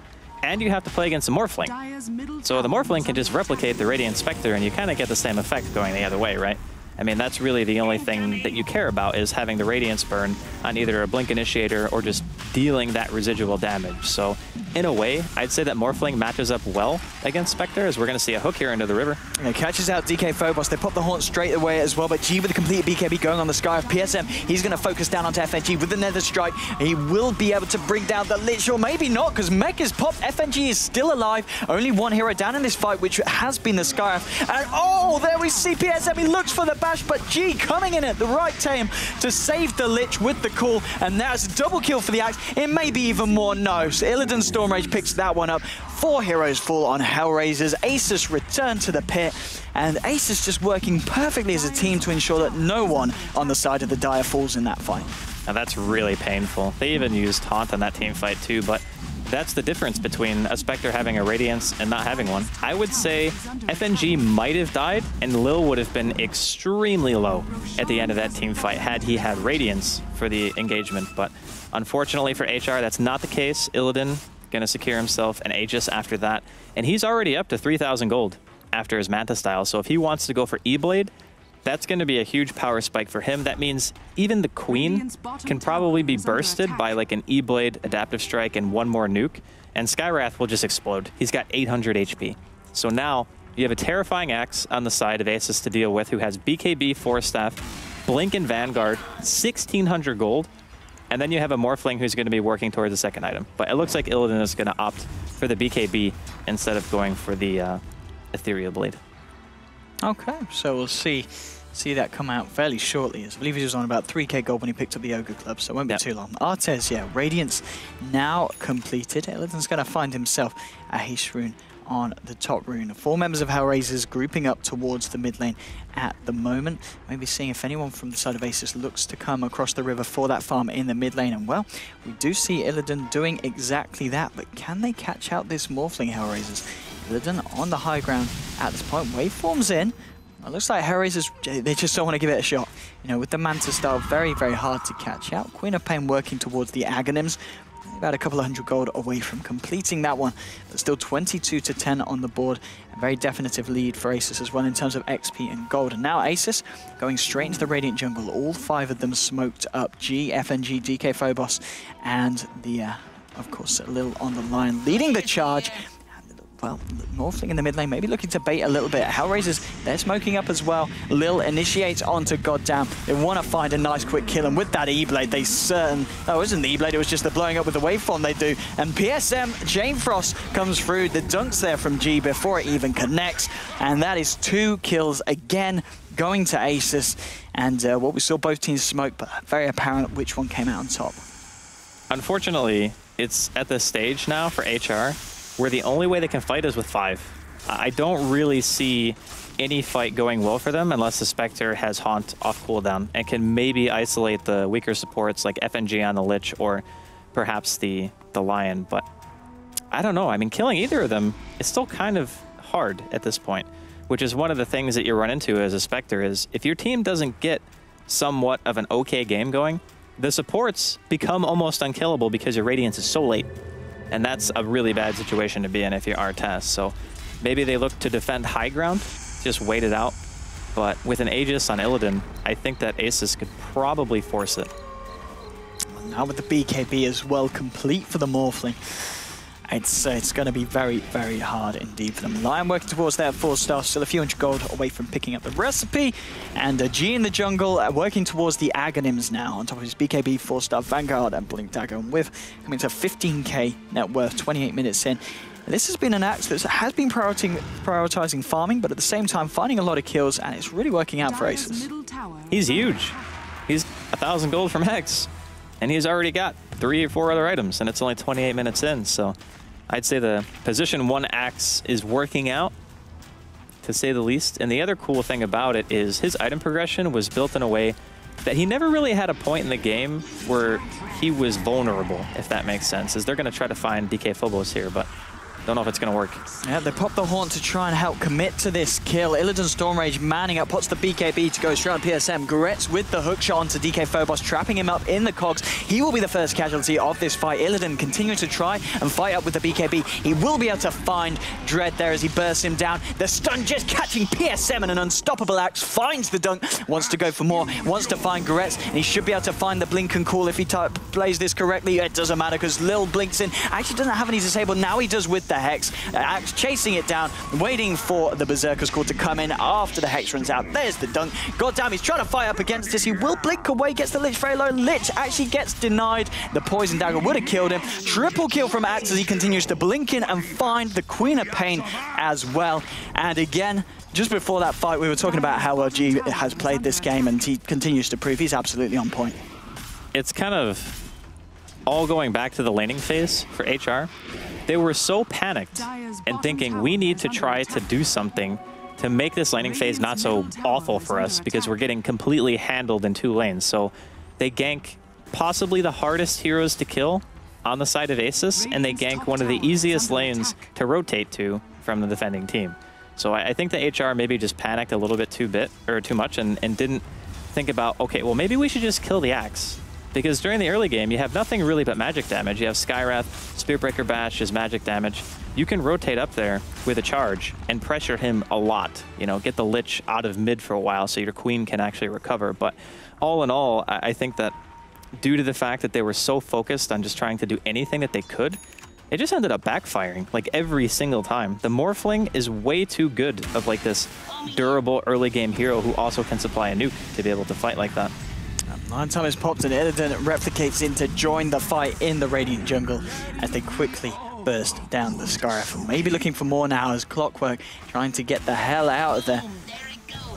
and you have to play against a Morphling. So the Morphling can just replicate the Radiant Spectre, and you kind of get the same effect going the other way, right? I mean, that's really the only thing that you care about, is having the Radiance burn on either a Blink Initiator or just dealing that residual damage. So in a way, I'd say that Morphling matches up well against Spectre, as we're going to see a hook here into the river. And it catches out DK Phobos. They pop the Haunt straight away as well, but G with a complete BKB going on the Sky of PSM. He's going to focus down onto FNG with the Nether Strike. He will be able to bring down the Lich, or maybe not, because Mech is popped. FNG is still alive. Only one hero down in this fight, which has been the Sky of. And oh, there we see PSM. He looks for the bash, but G coming in at the right time to save the Lich with the call. And that's a double kill for the Axe. It may be even more. No, so Illidan Stormrage picks that one up. 4 heroes fall on Hellraisers. Asus return to the pit, and Asus just working perfectly as a team to ensure that no one on the side of the Dire falls in that fight. Now that's really painful. They even used Taunt on that team fight too, but that's the difference between a Spectre having a Radiance and not having one. I would say FNG might have died, and Lil would have been extremely low at the end of that team fight had he had Radiance for the engagement. But unfortunately for HR, that's not the case. Illidan going to secure himself an Aegis after that, and he's already up to 3,000 gold after his Manta style. So if he wants to go for E-Blade, that's going to be a huge power spike for him. That means even the Queen can probably be bursted by like an E-Blade, Adaptive Strike, and one more nuke, and Skywrath will just explode. He's got 800 HP. So now you have a terrifying Axe on the side of Asus to deal with, who has BKB, Force Staff, Blink, and Vanguard, 1,600 gold, and then you have a Morphling who's going to be working towards the second item. But it looks like Illidan is going to opt for the BKB instead of going for the Ethereal Blade. Okay, so we'll see that come out fairly shortly. I believe he was on about 3k gold when he picked up the Ogre Club, so it won't be too long. Artez, yeah, Radiance now completed. Illidan's going to find himself a Haste Rune on the top rune. 4 members of Hellraisers grouping up towards the mid lane at the moment. Maybe seeing if anyone from the side of Asus looks to come across the river for that farm in the mid lane. And well, we do see Illidan doing exactly that, but can they catch out this Morphling Hellraisers? Illidan on the high ground at this point. Waveforms in. It looks like Hellraisers, they just don't want to give it a shot. You know, with the Manta style, very, very hard to catch out. Queen of Pain working towards the Aghanims. About a couple of hundred gold away from completing that one, but still 22 to 10 on the board. A very definitive lead for Asus as well in terms of XP and gold. And now Asus going straight into the Radiant Jungle. All 5 of them smoked up. G, FNG, DK Phobos, and the, of course, Lil on the line, leading the charge. Well, Morphling in the mid lane, maybe looking to bait a little bit. Hellraisers, they're smoking up as well. Lil initiates onto Goddamn. They want to find a nice quick kill, and with that E-Blade, they oh, it wasn't the E-Blade, it was just the blowing up with the waveform they do. And PSM, Jane Frost comes through. The dunks there from G before it even connects. And that is 2 kills again going to Asus. And what we saw, both teams smoke, but very apparent which one came out on top. Unfortunately, it's at this stage now for HR where the only way they can fight is with 5. I don't really see any fight going well for them unless the Spectre has Haunt off cooldown and can maybe isolate the weaker supports like FNG on the Lich or perhaps the Lion. But I don't know. I mean, killing either of them is still kind of hard at this point, which is one of the things that you run into as a Spectre is if your team doesn't get somewhat of an okay game going, the supports become almost unkillable because your Radiance is so late. And that's a really bad situation to be in if you're Artez. So maybe they look to defend high ground, just wait it out. But with an Aegis on Illidan, I think that Asus could probably force it. Now with the BKB as well complete for the Morphling, it's going to be very, very hard indeed for them. Lion working towards that 4-star, still a few hundred gold away from picking up the recipe. And G in the jungle working towards the Aghanims now on top of his BKB, 4-star Vanguard and Blink Dagger. And with coming to 15k net worth, 28 minutes in. This has been an Axe that has been prioritizing farming, but at the same time finding a lot of kills, and it's really working out for Asus. He's huge. He's 1,000 gold from Hex, and he's already got 3 or 4 other items, and it's only 28 minutes in, so I'd say the position 1 Axe is working out, to say the least. And the other cool thing about it is his item progression was built in a way that he never really had a point in the game where he was vulnerable, if that makes sense, as they're going to try to find DK Phobos here, but Don't know if it's going to work. Yeah, they pop the Haunt to try and help commit to this kill. Illidan Stormrage manning up, puts the BKB to go straight on PSM. Gretz with the hook shot onto DK Phobos, trapping him up in the cogs. He will be the first casualty of this fight. Illidan continuing to try and fight up with the BKB. He will be able to find Dread there as he bursts him down. The stun just catching PSM, and an unstoppable axe finds the dunk. Wants to go for more, wants to find Gretz, and he should be able to find the blink and call if he plays this correctly. It doesn't matter because Lil blinks in. Actually doesn't have any disabled. Now he does with the Hex. Axe chasing it down, waiting for the Berserker's Call to come in after the Hex runs out. There's the dunk. God damn, he's trying to fight up against this. He will blink away, gets the Lich very low. Lich actually gets denied. The Poison Dagger would have killed him. Triple kill from Axe as he continues to blink in and find the Queen of Pain as well. And again, just before that fight, we were talking about how ROG has played this game, and he continues to prove he's absolutely on point. It's kind of all going back to the laning phase for HR. They were so panicked and thinking we need to try to do something to make this laning phase not so awful for us because we're getting completely handled in 2 lanes. So they gank possibly the hardest heroes to kill on the side of Asus, and they gank one of the easiest lanes to rotate to from the defending team. So I think the HR maybe just panicked a little bit too much and didn't think about, okay, well maybe we should just kill the Axe. Because during the early game, you have nothing really but magic damage. You have Skywrath, Spearbreaker Bash is magic damage. You can rotate up there with a charge and pressure him a lot. You know, get the Lich out of mid for a while so your Queen can actually recover. But all in all, I think that due to the fact that they were so focused on just trying to do anything that they could, it just ended up backfiring like every single time. The Morphling is way too good of like this durable early game hero who also can supply a nuke to be able to fight like that. 9 time is popped and Illidan replicates in to join the fight in the Radiant jungle as they quickly burst down the Scarif. Maybe looking for more now as Clockwork trying to get the hell out of there.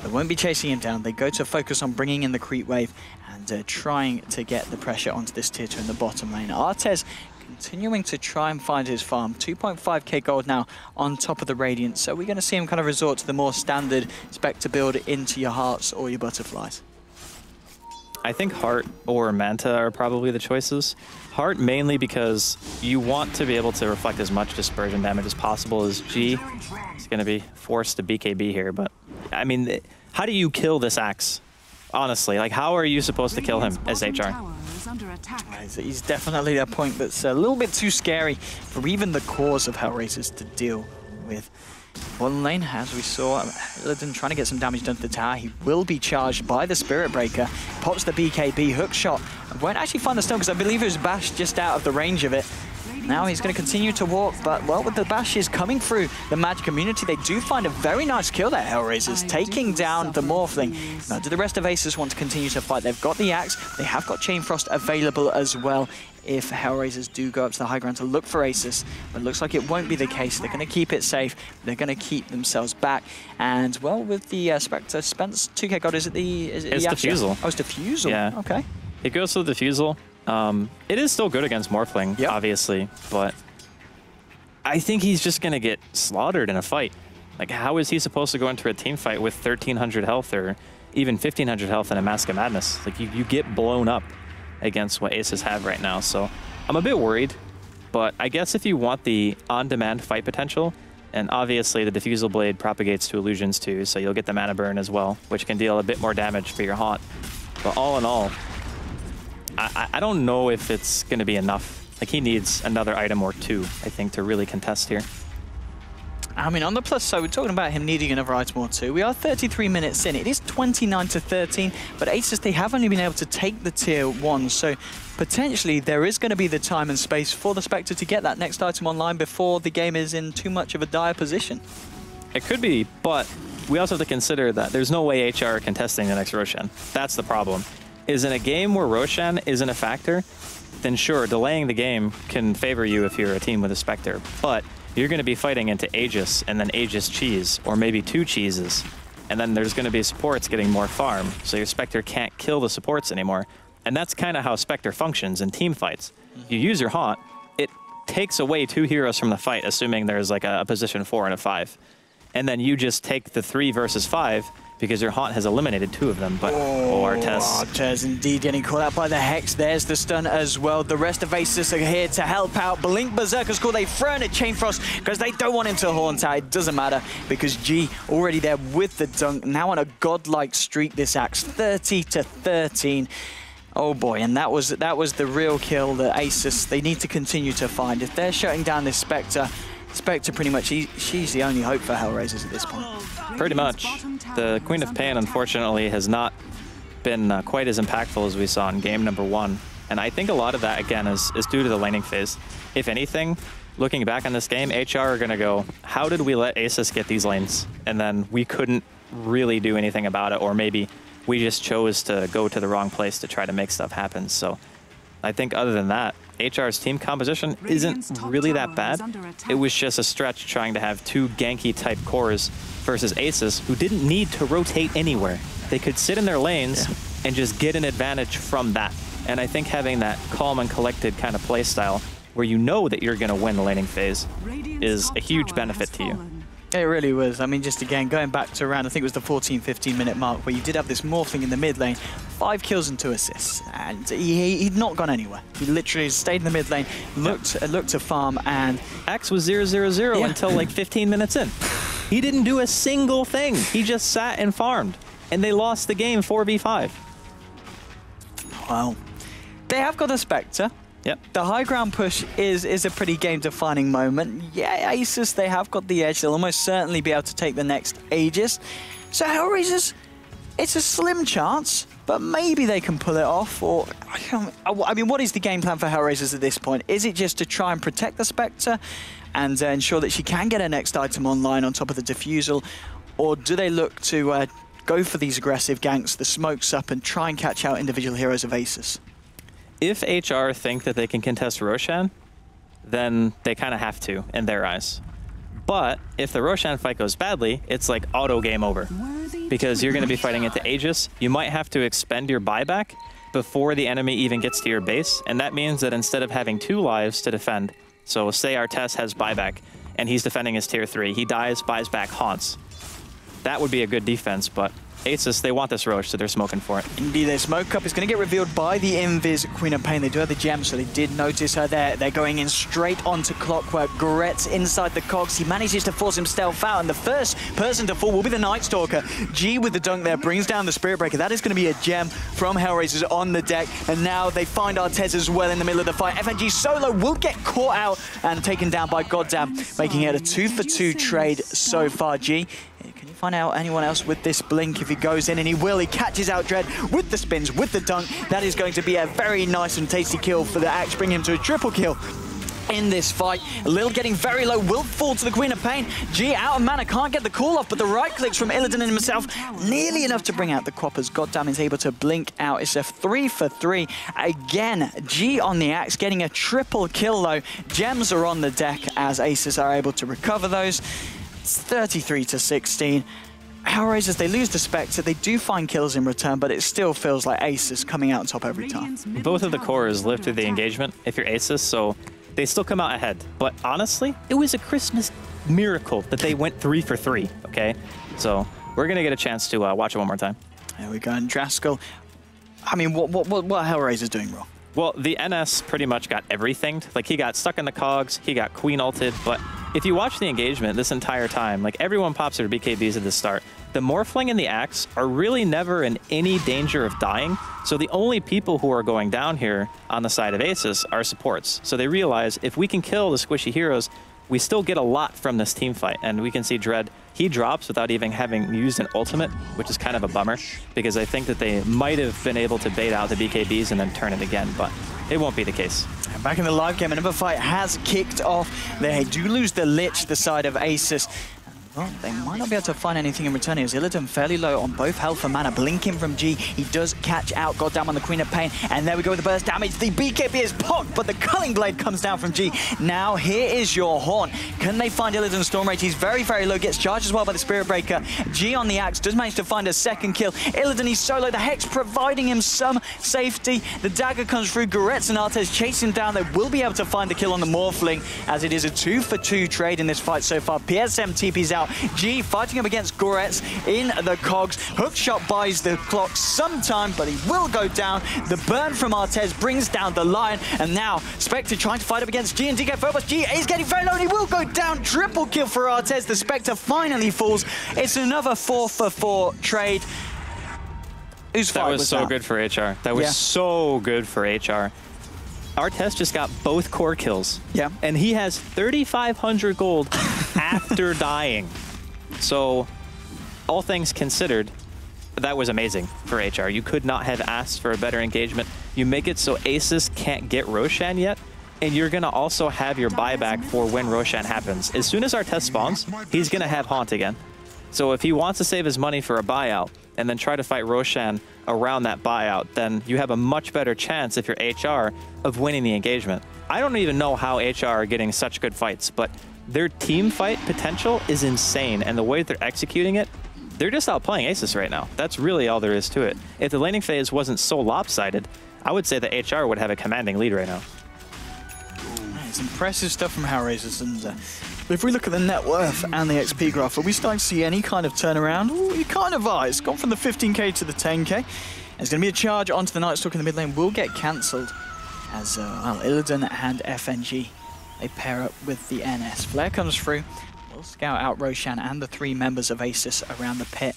They won't be chasing him down. They go to focus on bringing in the creep wave and trying to get the pressure onto this tier 2 in the bottom lane. Artez continuing to try and find his farm. 2.5k gold now on top of the Radiant. So we're going to see him kind of resort to the more standard Spectre build into your hearts or your butterflies. I think Heart or Manta are probably the choices. Heart mainly because you want to be able to reflect as much dispersion damage as possible as G. He's going to be forced to BKB here, but I mean, how do you kill this Axe? Honestly, like how are you supposed to kill him as HR? He's definitely a point that's a little bit too scary for even the cores of Hellraisers to deal with. Bottom lane, as we saw, Illidan trying to get some damage done to the tower. He will be charged by the Spirit Breaker. Pops the BKB, hook shot. Won't actually find the stone because I believe it was Bash just out of the range of it. Now he's going to continue to walk, but well, with the bashes coming through the magic community, they do find a very nice kill there, Hellraisers, taking down the Morphling. Now, do the rest of Asus want to continue to fight? They've got the Axe, they have got Chain Frost available as well if Hellraisers do go up to the high ground to look for Asus, but it looks like it won't be the case. They're going to keep it safe, they're going to keep themselves back, and well, with the Spectre, Spence 2k God, is it the Diffusal. Oh, it's Diffusal, yeah. Okay. It goes to the Diffusal. It is still good against Morphling, obviously, but I think he's just going to get slaughtered in a fight. Like, how is he supposed to go into a team fight with 1,300 health or even 1,500 health in a Mask of Madness? Like, you get blown up against what Aces have right now, so I'm a bit worried, but I guess if you want the on-demand fight potential, and obviously the Diffusal Blade propagates to illusions too, so you'll get the mana burn as well, which can deal a bit more damage for your Haunt. But all in all, I don't know if it's going to be enough. Like, he needs another item or 2, I think, to really contest here. I mean, on the plus side, we're talking about him needing another item or 2. We are 33 minutes in. It is 29-13, but Asus, they have only been able to take the tier 1, so potentially there is going to be the time and space for the Spectre to get that next item online before the game is in too much of a dire position. It could be, but we also have to consider that there's no way HR are contesting the next Roshan. That's the problem. Is in a game where Roshan isn't a factor, then sure, delaying the game can favor you if you're a team with a Spectre, but you're going to be fighting into Aegis and then Aegis Cheese, or maybe 2 cheeses, and then there's going to be supports getting more farm, so your Spectre can't kill the supports anymore. And that's kind of how Spectre functions in team fights. You use your Haunt, it takes away 2 heroes from the fight, assuming there's like a position 4 and a 5. And then you just take the 3 versus 5, because your Haunt has eliminated 2 of them, but Artez. Artez indeed getting caught out by the Hex. There's the stun as well. The rest of Asus are here to help out. Blink Berserker's called. They've thrown a Chain Frost because they don't want him to haunt out. It doesn't matter because G already there with the dunk. Now on a godlike streak, this Axe, 30 to 13. Oh boy, and that was the real kill that Asus, they need to continue to find. If they're shutting down this Spectre pretty much, she's the only hope for Hellraisers at this point. Pretty much. The Queen of Pain, unfortunately, has not been quite as impactful as we saw in game number 1. And I think a lot of that, again, is due to the laning phase. If anything, looking back on this game, HR are going to go, how did we let Asus get these lanes? And then we couldn't really do anything about it, or maybe we just chose to go to the wrong place to try to make stuff happen. So I think other than that, HR's team composition isn't really that bad. It was just a stretch trying to have 2 ganky type cores versus Asus, who didn't need to rotate anywhere. They could sit in their lanes and just get an advantage from that. And I think having that calm and collected kind of play style where you know that you're going to win the laning phase is a huge benefit to you. It really was. I mean, just again, going back to around, I think it was the 14-15 minute mark, where you did have this Morphling in the mid lane, 5 kills and 2 assists, and he'd not gone anywhere. He literally stayed in the mid lane, looked to farm, and Axe was 0-0-0 until like 15 minutes in. He didn't do a single thing. He just sat and farmed, and they lost the game 4v5. Wow. They have got a Spectre. Yep. The high ground push is a pretty game-defining moment. Yeah, Asus, they have got the edge. They'll almost certainly be able to take the next Aegis. So Hellraisers, it's a slim chance, but maybe they can pull it off. Or I mean, what is the game plan for Hellraisers at this point? Is it just to try and protect the Spectre and ensure that she can get her next item online on top of the Diffusal? Or do they look to go for these aggressive ganks, the smokes up, and try and catch out individual heroes of Asus? If HR think that they can contest Roshan, then they kind of have to, in their eyes. But if the Roshan fight goes badly, it's like auto game over. Because you're going to be fighting into Aegis. You might have to expend your buyback before the enemy even gets to your base. And that means that instead of having 2 lives to defend, so say Artez has buyback and he's defending his tier 3, he dies, buys back, haunts. That would be a good defense, but Asus, they want this Roche, so they're smoking for it. Indeed, their smoke up is going to get revealed by the Invis Queen of Pain. They do have the gem, so they did notice her there. They're going in straight onto Clockwork. Goretz inside the cogs. He manages to force himself out, and the first person to fall will be the Night Stalker. G with the dunk there brings down the Spirit Breaker. That is going to be a gem from Hellraisers on the deck, and now they find Artez as well in the middle of the fight. FNG solo will get caught out and taken down by Goddamn, making it a 2-for-2 trade so far. G, can you find out anyone else with this blink? If he goes in, and he will, he catches out Dread with the spins, with the dunk. That is going to be a very nice and tasty kill for the Axe, bring him to a triple kill in this fight. Lil getting very low, will fall to the Queen of Pain. G out of mana, can't get the call off, but the right clicks from Illidan and himself, nearly enough to bring out the Quappers. Goddamn is able to blink out. It's a 3-for-3. Again, G on the Axe, getting a triple kill though. Gems are on the deck as Asus are able to recover those. It's 33-16. Hellraisers, they lose the Spectre. They do find kills in return, but it still feels like Asus coming out on top every time. Both of the cores live through the engagement if you're Asus, so they still come out ahead. But honestly, it was a Christmas miracle that they went 3-for-3, okay? So we're going to get a chance to watch it one more time. There we go. And Draskell, I mean, what are Hellraisers doing wrong? Well, the NS pretty much got everything. Like, he got stuck in the cogs, he got Queen ulted, but if you watch the engagement this entire time, like, everyone pops their BKBs at the start. The Morphling and the Axe are really never in any danger of dying, so the only people who are going down here on the side of Asus are supports. So they realize if we can kill the squishy heroes, we still get a lot from this team fight. And we can see Dread, he drops without even having used an ultimate, which is kind of a bummer, because I think that they might have been able to bait out the BKBs and then turn it again, but it won't be the case. And back in the live game, another fight has kicked off. They do lose the Lich, the side of Asus. Well, they might not be able to find anything in return. As Illidan fairly low on both health and mana. Blinking from G. He does catch out Goddamn on the Queen of Pain. And there we go with the burst damage. The BKB is popped, but the Culling Blade comes down from G. Now, here is your Haunt. Can they find Illidan Stormrage? He's very, very low. Gets charged as well by the Spirit Breaker. G on the Axe does manage to find a second kill. Illidan, he's solo. The Hex providing him some safety. The dagger comes through. Goretz and Artez chase him down. They will be able to find the kill on the Morphling, as it is a 2-for-2 trade in this fight so far. PSM TP's out. out. G fighting up against Goretz in the cogs. Hookshot buys the clock some time, but he will go down. The burn from Artez brings down the line, and now Spectre trying to fight up against G and DK Phobos. G is getting very low, and he will go down. Triple kill for Artez. The Spectre finally falls. It's another 4-for-4 trade. Whose fight was so that? good for HR. That was so good for HR. Artez just got both core kills. Yeah. And he has 3,500 gold after dying. So, all things considered, that was amazing for HR. You could not have asked for a better engagement. You make it so Asus can't get Roshan yet, and you're going to also have your buyback for when Roshan happens. As soon as Artez spawns, he's going to have Haunt again. So if he wants to save his money for a buyout and then try to fight Roshan around that buyout, then you have a much better chance, if you're HR, of winning the engagement. I don't even know how HR are getting such good fights, but their team fight potential is insane, and the way they're executing it, they're just outplaying Asus right now. That's really all there is to it. If the laning phase wasn't so lopsided, I would say that HR would have a commanding lead right now. It's impressive stuff from Hellraisers, and if we look at the net worth and the XP graph, are we starting to see any kind of turnaround? Ooh, you kind of are. It's gone from the 15k to the 10k. There's going to be a charge onto the Night Stalker in the mid lane. Will get cancelled as well, Illidan and FNG, they pair up with the NS. Flare comes through. We'll scout out Roshan and the 3 members of Asus around the pit.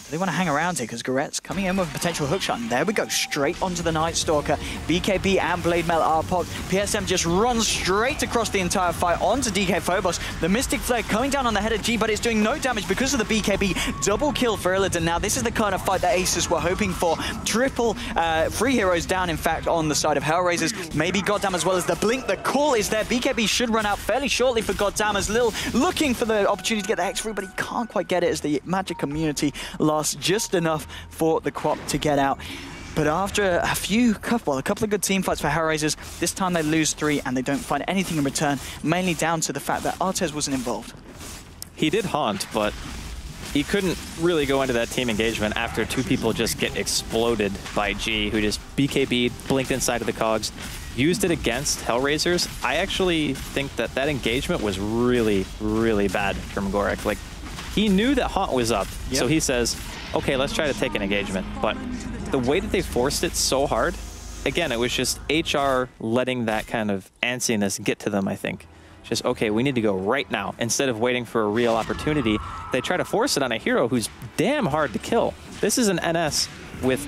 Do they want to hang around here? Because Goretz coming in with a potential hookshot. And there we go, straight onto the Night Stalker. BKB and Blade Mail are popped. PSM just runs straight across the entire fight onto DK Phobos. The Mystic Flare coming down on the head of G, but it's doing no damage because of the BKB. Double kill for Illidan. Now, this is the kind of fight that Asus were hoping for. Triple 3 heroes down, in fact, on the side of Hellraisers. Maybe Goddamn as well as the Blink. The call is there. BKB should run out fairly shortly for Goddamn, as Lil looking for the opportunity to get the Hex through, but he can't quite get it as the Magic community lost just enough for the crop to get out. But after a couple of good team fights for Hellraisers, this time they lose 3 and they don't find anything in return, mainly down to the fact that Artez wasn't involved. He did Haunt, but he couldn't really go into that team engagement after 2 people just get exploded by G, who just BKB'd, blinked inside of the cogs, used it against Hellraisers. I actually think that that engagement was really, really bad from Gorek. Like, he knew that Haunt was up, so he says, okay, let's try to take an engagement. But the way that they forced it so hard, again, it was just HR letting that kind of antsiness get to them, I think. Just, okay, we need to go right now. Instead of waiting for a real opportunity, they try to force it on a hero who's damn hard to kill. This is an NS with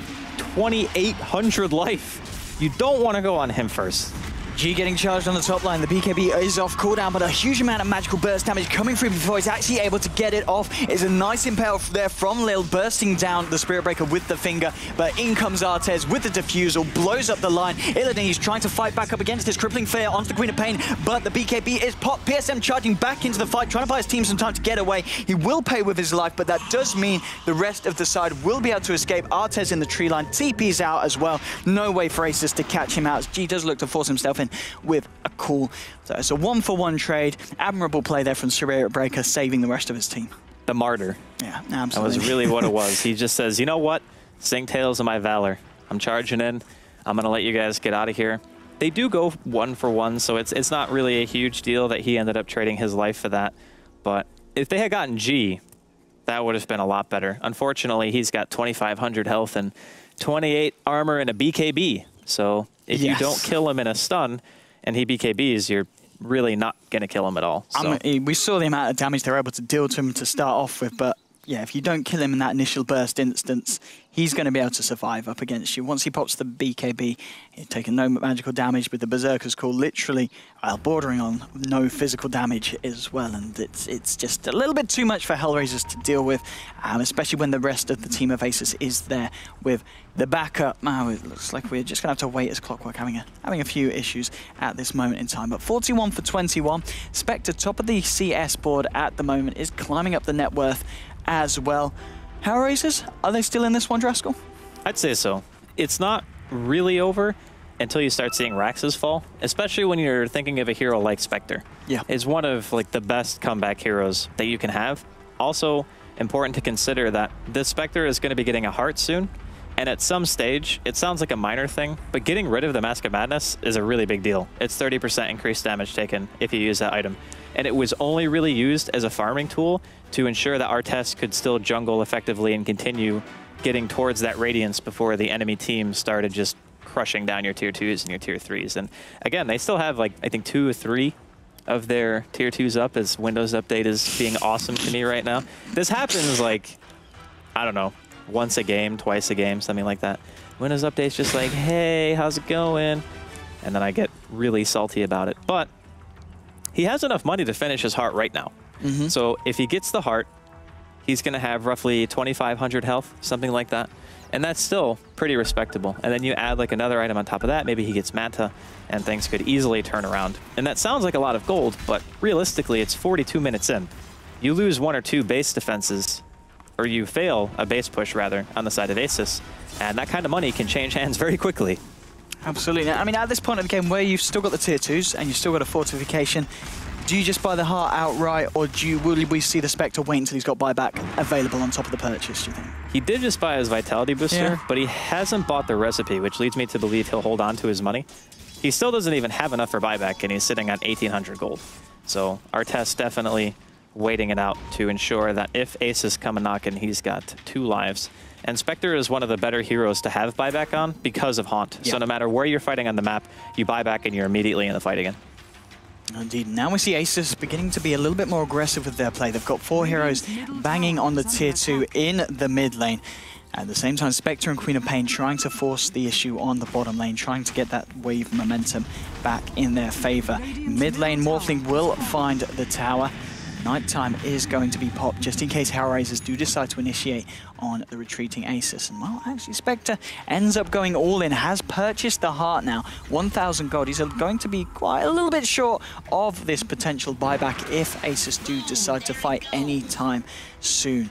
2,800 life. You don't want to go on him first. G getting charged on the top line. The BKB is off cooldown, but a huge amount of magical burst damage coming through before he's actually able to get it off. It's a nice impale there from Lil, bursting down the Spirit Breaker with the finger, but in comes Artez with the defusal, blows up the line. Illidan, he's trying to fight back up against his crippling fear onto the Queen of Pain, but the BKB is popped. PSM charging back into the fight, trying to buy his team some time to get away. He will pay with his life, but that does mean the rest of the side will be able to escape. Artez in the tree line, TP's out as well. No way for Asus to catch him out. G does look to force himself in with a cool. So it's a 1-for-1 trade. Admirable play there from Spirit Breaker, saving the rest of his team. The martyr. Yeah, absolutely. That was really what it was. He just says, you know what? Sing tales of my valor. I'm charging in. I'm going to let you guys get out of here. They do go 1-for-1, so it's not really a huge deal that he ended up trading his life for that. But if they had gotten G, that would have been a lot better. Unfortunately, he's got 2,500 health and 28 armor and a BKB. So if you don't kill him in a stun, and he BKBs, you're really not going to kill him at all. So. We saw the amount of damage they were able to deal to him to start off with, but yeah, if you don't kill him in that initial burst instance, he's going to be able to survive up against you. Once he pops the BKB, he's taken no magical damage with the Berserker's Call, literally bordering on no physical damage as well. And it's just a little bit too much for Hellraisers to deal with, especially when the rest of the team of Asus is there with the backup. It looks like we're just going to have to wait as Clockwork having a few issues at this moment in time. But 41 for 21. Spectre, top of the CS board at the moment, is climbing up the net worth as well. Hellraisers, are they still in this one, Draskell? I'd say so. It's not really over until you start seeing Raxes fall, especially when you're thinking of a hero like Spectre. Yeah. It's one of like the best comeback heroes that you can have. Also, important to consider that the Spectre is going to be getting a heart soon, And at some stage, it sounds like a minor thing, but getting rid of the Mask of Madness is a really big deal. It's 30% increased damage taken if you use that item. And it was only really used as a farming tool to ensure that Artes could still jungle effectively and continue getting towards that radiance before the enemy team started just crushing down your tier 2s and your tier 3s. And again, they still have, like, I think 2 or 3 of their tier 2s up, as Windows Update is being awesome to me right now. This happens, like, I don't know, once a game, twice a game, something like that. Windows Update's just like, hey, how's it going? And then I get really salty about it. But he has enough money to finish his heart right now. So if he gets the heart, he's going to have roughly 2,500 health, something like that. And that's still pretty respectable. And then you add like another item on top of that, maybe he gets Manta, and things could easily turn around. And that sounds like a lot of gold, but realistically, it's 42 minutes in. You lose 1 or 2 base defenses, or you fail a base push, rather, on the side of Asus, and that kind of money can change hands very quickly. Absolutely. I mean, at this point of the game where you've still got the tier 2s and you've still got a fortification, do you just buy the heart outright, or will we see the Spectre wait until he's got buyback available on top of the purchase, do you think? He did just buy his Vitality Booster, but he hasn't bought the recipe, which leads me to believe he'll hold on to his money. He still doesn't even have enough for buyback, and he's sitting on 1,800 gold. So Artes definitely waiting it out to ensure that if Asus come a knockin', he's got 2 lives. And Spectre is one of the better heroes to have buyback on because of Haunt. So no matter where you're fighting on the map, you buy back and you're immediately in the fight again. Indeed. Now we see Asus beginning to be a little bit more aggressive with their play. They've got 4 heroes banging on the tier 2 in the mid lane. At the same time, Spectre and Queen of Pain trying to force the issue on the bottom lane, trying to get that wave momentum back in their favor. Mid lane, Morphling will find the tower. Nighttime is going to be popped just in case Hellraisers do decide to initiate on the retreating Asus. And well, actually, Spectre ends up going all in, has purchased the heart now, 1,000 gold. He's going to be quite a little bit short of this potential buyback if Asus do decide to fight anytime soon.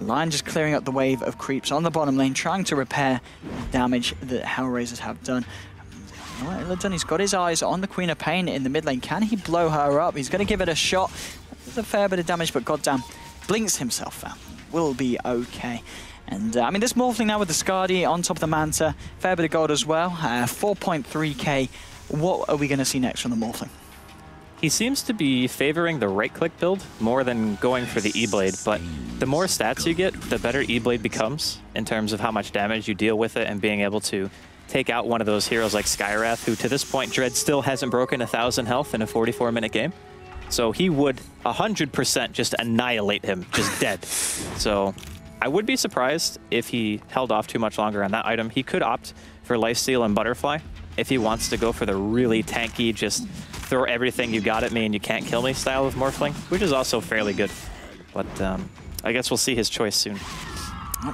Lion just clearing up the wave of creeps on the bottom lane, trying to repair damage that Hellraisers have done. Illidan, he's got his eyes on the Queen of Pain in the mid lane. Can he blow her up? He's going to give it a shot. There's a fair bit of damage, but goddamn, blinks himself out. Will be okay. And I mean, this Morphling now with the Skadi on top of the Manta, fair bit of gold as well. 4.3k. What are we going to see next from the Morphling? He seems to be favoring the right-click build more than going for the E-Blade, but the more stats you get, the better E-Blade becomes in terms of how much damage you deal with it and being able to take out one of those heroes like Skywrath, who to this point, Dread still hasn't broken 1,000 health in a 44-minute game. So he would 100% just annihilate him, just dead. So I would be surprised if he held off too much longer on that item. He could opt for Lifesteal and Butterfly if he wants to go for the really tanky, just throw everything you got at me and you can't kill me style of Morphling, which is also fairly good. But I guess we'll see his choice soon.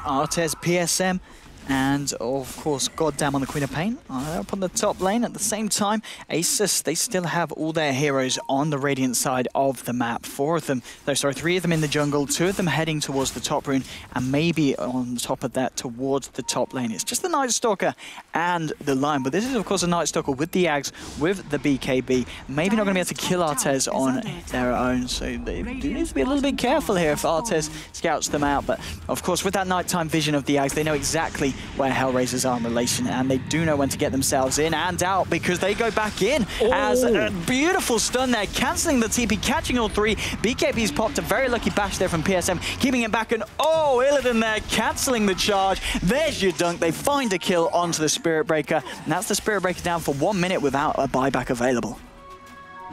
Artes, PSM, and of course, goddamn on the Queen of Pain up on the top lane. At the same time, Asus, they still have all their heroes on the Radiant side of the map. 3 of them in the jungle, 2 of them heading towards the top rune, and maybe on top of that towards the top lane. It's just the Night Stalker and the Lion, but this is of course a Night Stalker with the Ags, with the BKB. Maybe not going to be able to kill Artes on their own, so they do need to be a little bit careful here if Artes scouts them out. But of course, with that nighttime vision of the Ags, they know exactly where Hellraisers are in relation, and they do know when to get themselves in and out, because they go back in as a beautiful stun there, cancelling the TP, catching all 3. BKB's popped a very lucky bash there from PSM, keeping it back, and Illidan there, cancelling the charge. There's your dunk. They find a kill onto the Spirit Breaker, and that's the Spirit Breaker down for 1 minute without a buyback available.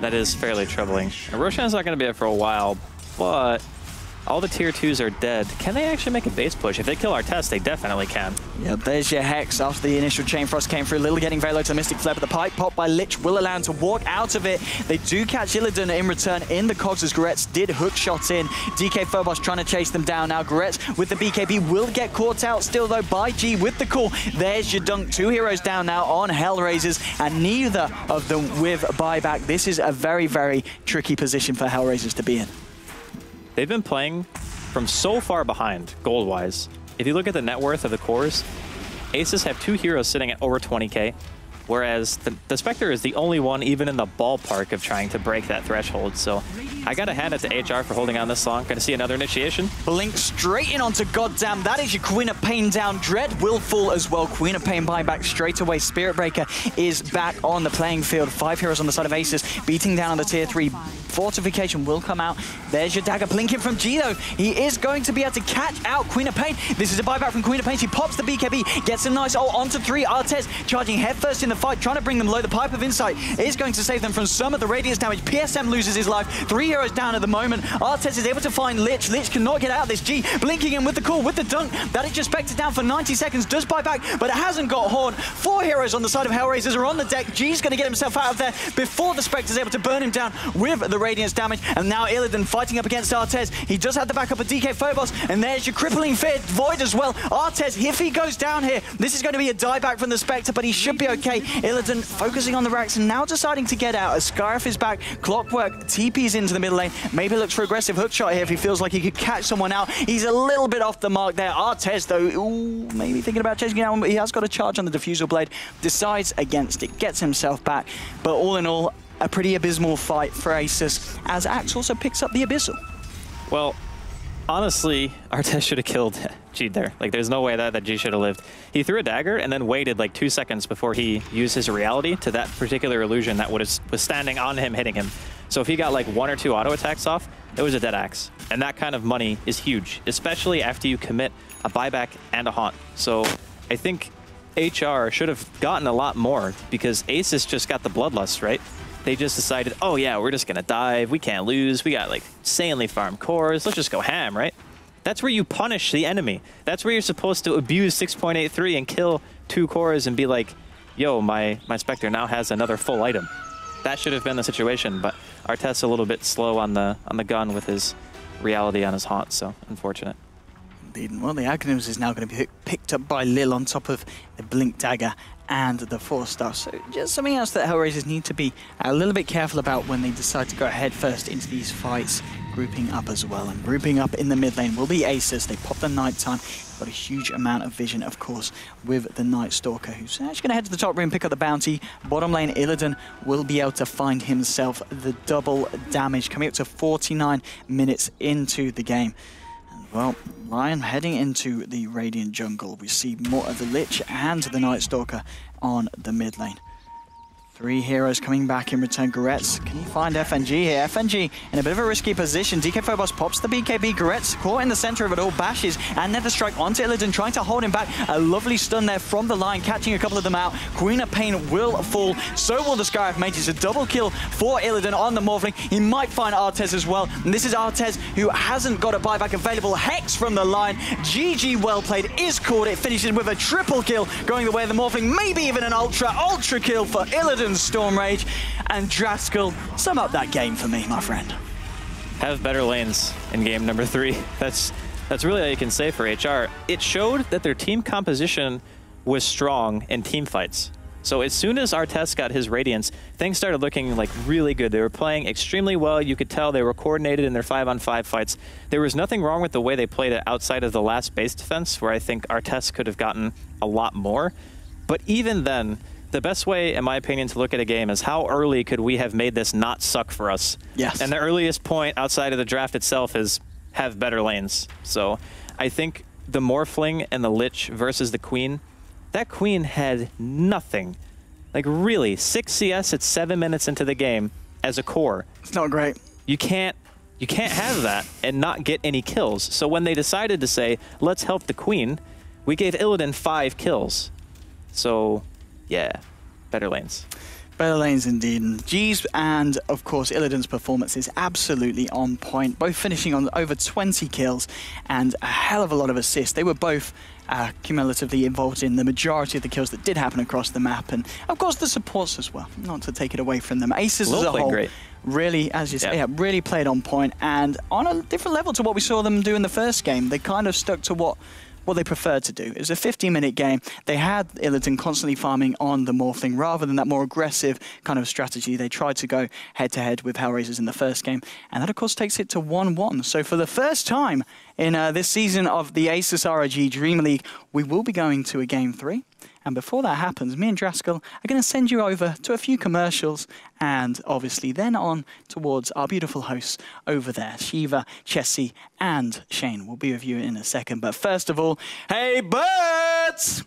That is fairly troubling. Roshan's not going to be there for a while, but all the tier 2s are dead. Can they actually make a base push? If they kill Artes, they definitely can. Yeah, there's your Hex after the initial Chain Frost came through. Little getting very low to the Mystic Flare, but the pipe pop by Lich will allow him to walk out of it. They do catch Illidan in return in the cogs as Goretz did hook shots in. DK Phobos trying to chase them down now. Goretz with the BKB will get caught out still though by G with the call. There's your dunk. 2 heroes down now on Hellraisers, and neither of them with buyback. This is a very, very tricky position for Hellraisers to be in. They've been playing from so far behind, gold-wise. If you look at the net worth of the cores, Asus have 2 heroes sitting at over 20k, whereas the Spectre is the only one even in the ballpark of trying to break that threshold. So I got to hand it to HR for holding on this long. Going to see another initiation. Blink straight in onto Goddamn. That is your Queen of Pain down. Dread will fall as well. Queen of Pain buying back straight away. Spirit Breaker is back on the playing field. 5 heroes on the side of Asus, beating down on the tier 3. Fortification will come out. There's your dagger blinking from G though. He is going to be able to catch out Queen of Pain. This is a buyback from Queen of Pain. She pops the BKB, gets a nice ult onto 3. Artez charging headfirst in the fight, trying to bring them low. The Pipe of Insight is going to save them from some of the radius damage. PSM loses his life. 3 heroes down at the moment. Artez is able to find Lich. Lich cannot get out of this. G blinking in with the call, with the dunk. That is just spected down for 90 seconds. Does buy back, but it hasn't got Horn. 4 heroes on the side of Hellraisers are on the deck. G's going to get himself out of there before the Spectre's able to burn him down with the Radiance damage. And now Illidan fighting up against Artez. He does have the backup of DK Phobos, and there's your crippling fear Void as well. Artez, if he goes down here, this is going to be a dieback from the Spectre, but he should be okay. Illidan focusing on the racks and now deciding to get out as Scarif is back. Clockwork TPs into the middle lane. Maybe looks for aggressive hook shot here if he feels like he could catch someone out. He's a little bit off the mark there. Artez, though, ooh, maybe thinking about chasing down, but he has got a charge on the Diffusal Blade. Decides against it, gets himself back. But all in all, a pretty abysmal fight for Asus, as Axe also picks up the Abyssal. Well, honestly, Artez should have killed G there. Like, there's no way that G should have lived. He threw a dagger and then waited like 2 seconds before he used his reality to that particular illusion that was standing on him, hitting him. So if he got like 1 or 2 auto attacks off, it was a dead Axe. And that kind of money is huge, especially after you commit a buyback and a haunt. So I think HR should have gotten a lot more because Asus just got the bloodlust, right? They just decided, oh yeah, we're just gonna dive, we can't lose, we got like insanely farmed cores, let's just go ham, right? That's where you punish the enemy. That's where you're supposed to abuse 6.83 and kill 2 cores and be like, yo, my Spectre now has another full item. That should have been the situation, but Artez a little bit slow on the gun with his reality on his haunt, so unfortunate. Indeed. Well, the Aghanims is now going to be picked up by Lil on top of the Blink Dagger and the 4-star. So just something else that Hellraisers need to be a little bit careful about when they decide to go head first into these fights. Grouping up as well, and grouping up in the mid lane will be Asus. They pop the Nighttime. Got a huge amount of vision, of course, with the Night Stalker, who's actually going to head to the top room, pick up the bounty. Bottom lane, Illidan will be able to find himself the double damage, coming up to 49 minutes into the game. And, well, Ryan heading into the Radiant jungle. We see more of the Lich and the Night Stalker on the mid lane. 3 heroes coming back in return. Goretz, can he find FNG here? FNG in a bit of a risky position. DK Phobos pops the BKB. Goretz caught in the center of it all. Bashes and Nether Strike onto Illidan, trying to hold him back. A lovely stun there from the line, catching a couple of them out. Queen of Pain will fall. So will the Scarif Mage. It's a double kill for Illidan on the Morphling. He might find Artez as well. And this is Artez, who hasn't got a buyback available. Hex from the line. GG well played is caught. It finishes with a triple kill going the way of the Morphling. Maybe even an ultra kill for Illidan. Storm Rage, and Draskell, sum up that game for me, my friend. Have better lanes in game number 3. That's really all you can say for HR. It showed that their team composition was strong in team fights. So as soon as Artez got his Radiance, things started looking like really good. They were playing extremely well. You could tell they were coordinated in their 5-on-5 fights. There was nothing wrong with the way they played it outside of the last base defense, where I think Artez could have gotten a lot more. But even then, the best way, in my opinion, to look at a game is how early could we have made this not suck for us? Yes. And the earliest point outside of the draft itself is have better lanes. So I think the Morphling and the Lich versus the Queen, that Queen had nothing. Like really, 6 CS at 7 minutes into the game as a core. It's not great. You can't have that and not get any kills. So when they decided to say, let's help the Queen, we gave Illidan 5 kills. So yeah, better lanes. Better lanes indeed. And G's and, of course, Illidan's performance is absolutely on point. Both finishing on over 20 kills and a hell of a lot of assists. They were both cumulatively involved in the majority of the kills that did happen across the map. And, of course, the supports as well, not to take it away from them. Aces as a whole, great. Really, as you say, really played on point and on a different level to what we saw them do in the first game. They kind of stuck to what they preferred to do. It was a 15-minute game. They had Illidan constantly farming on the Morphling rather than that more aggressive kind of strategy. They tried to go head-to-head with Hellraisers in the first game, and that, of course, takes it to 1-1. So for the first time in this season of the Asus ROG Dream League, we will be going to a Game 3. And before that happens, me and Draskell are going to send you over to a few commercials and obviously then on towards our beautiful hosts over there. Shiva, Chessie, and Shane will be with you in a second. But first of all, hey birds!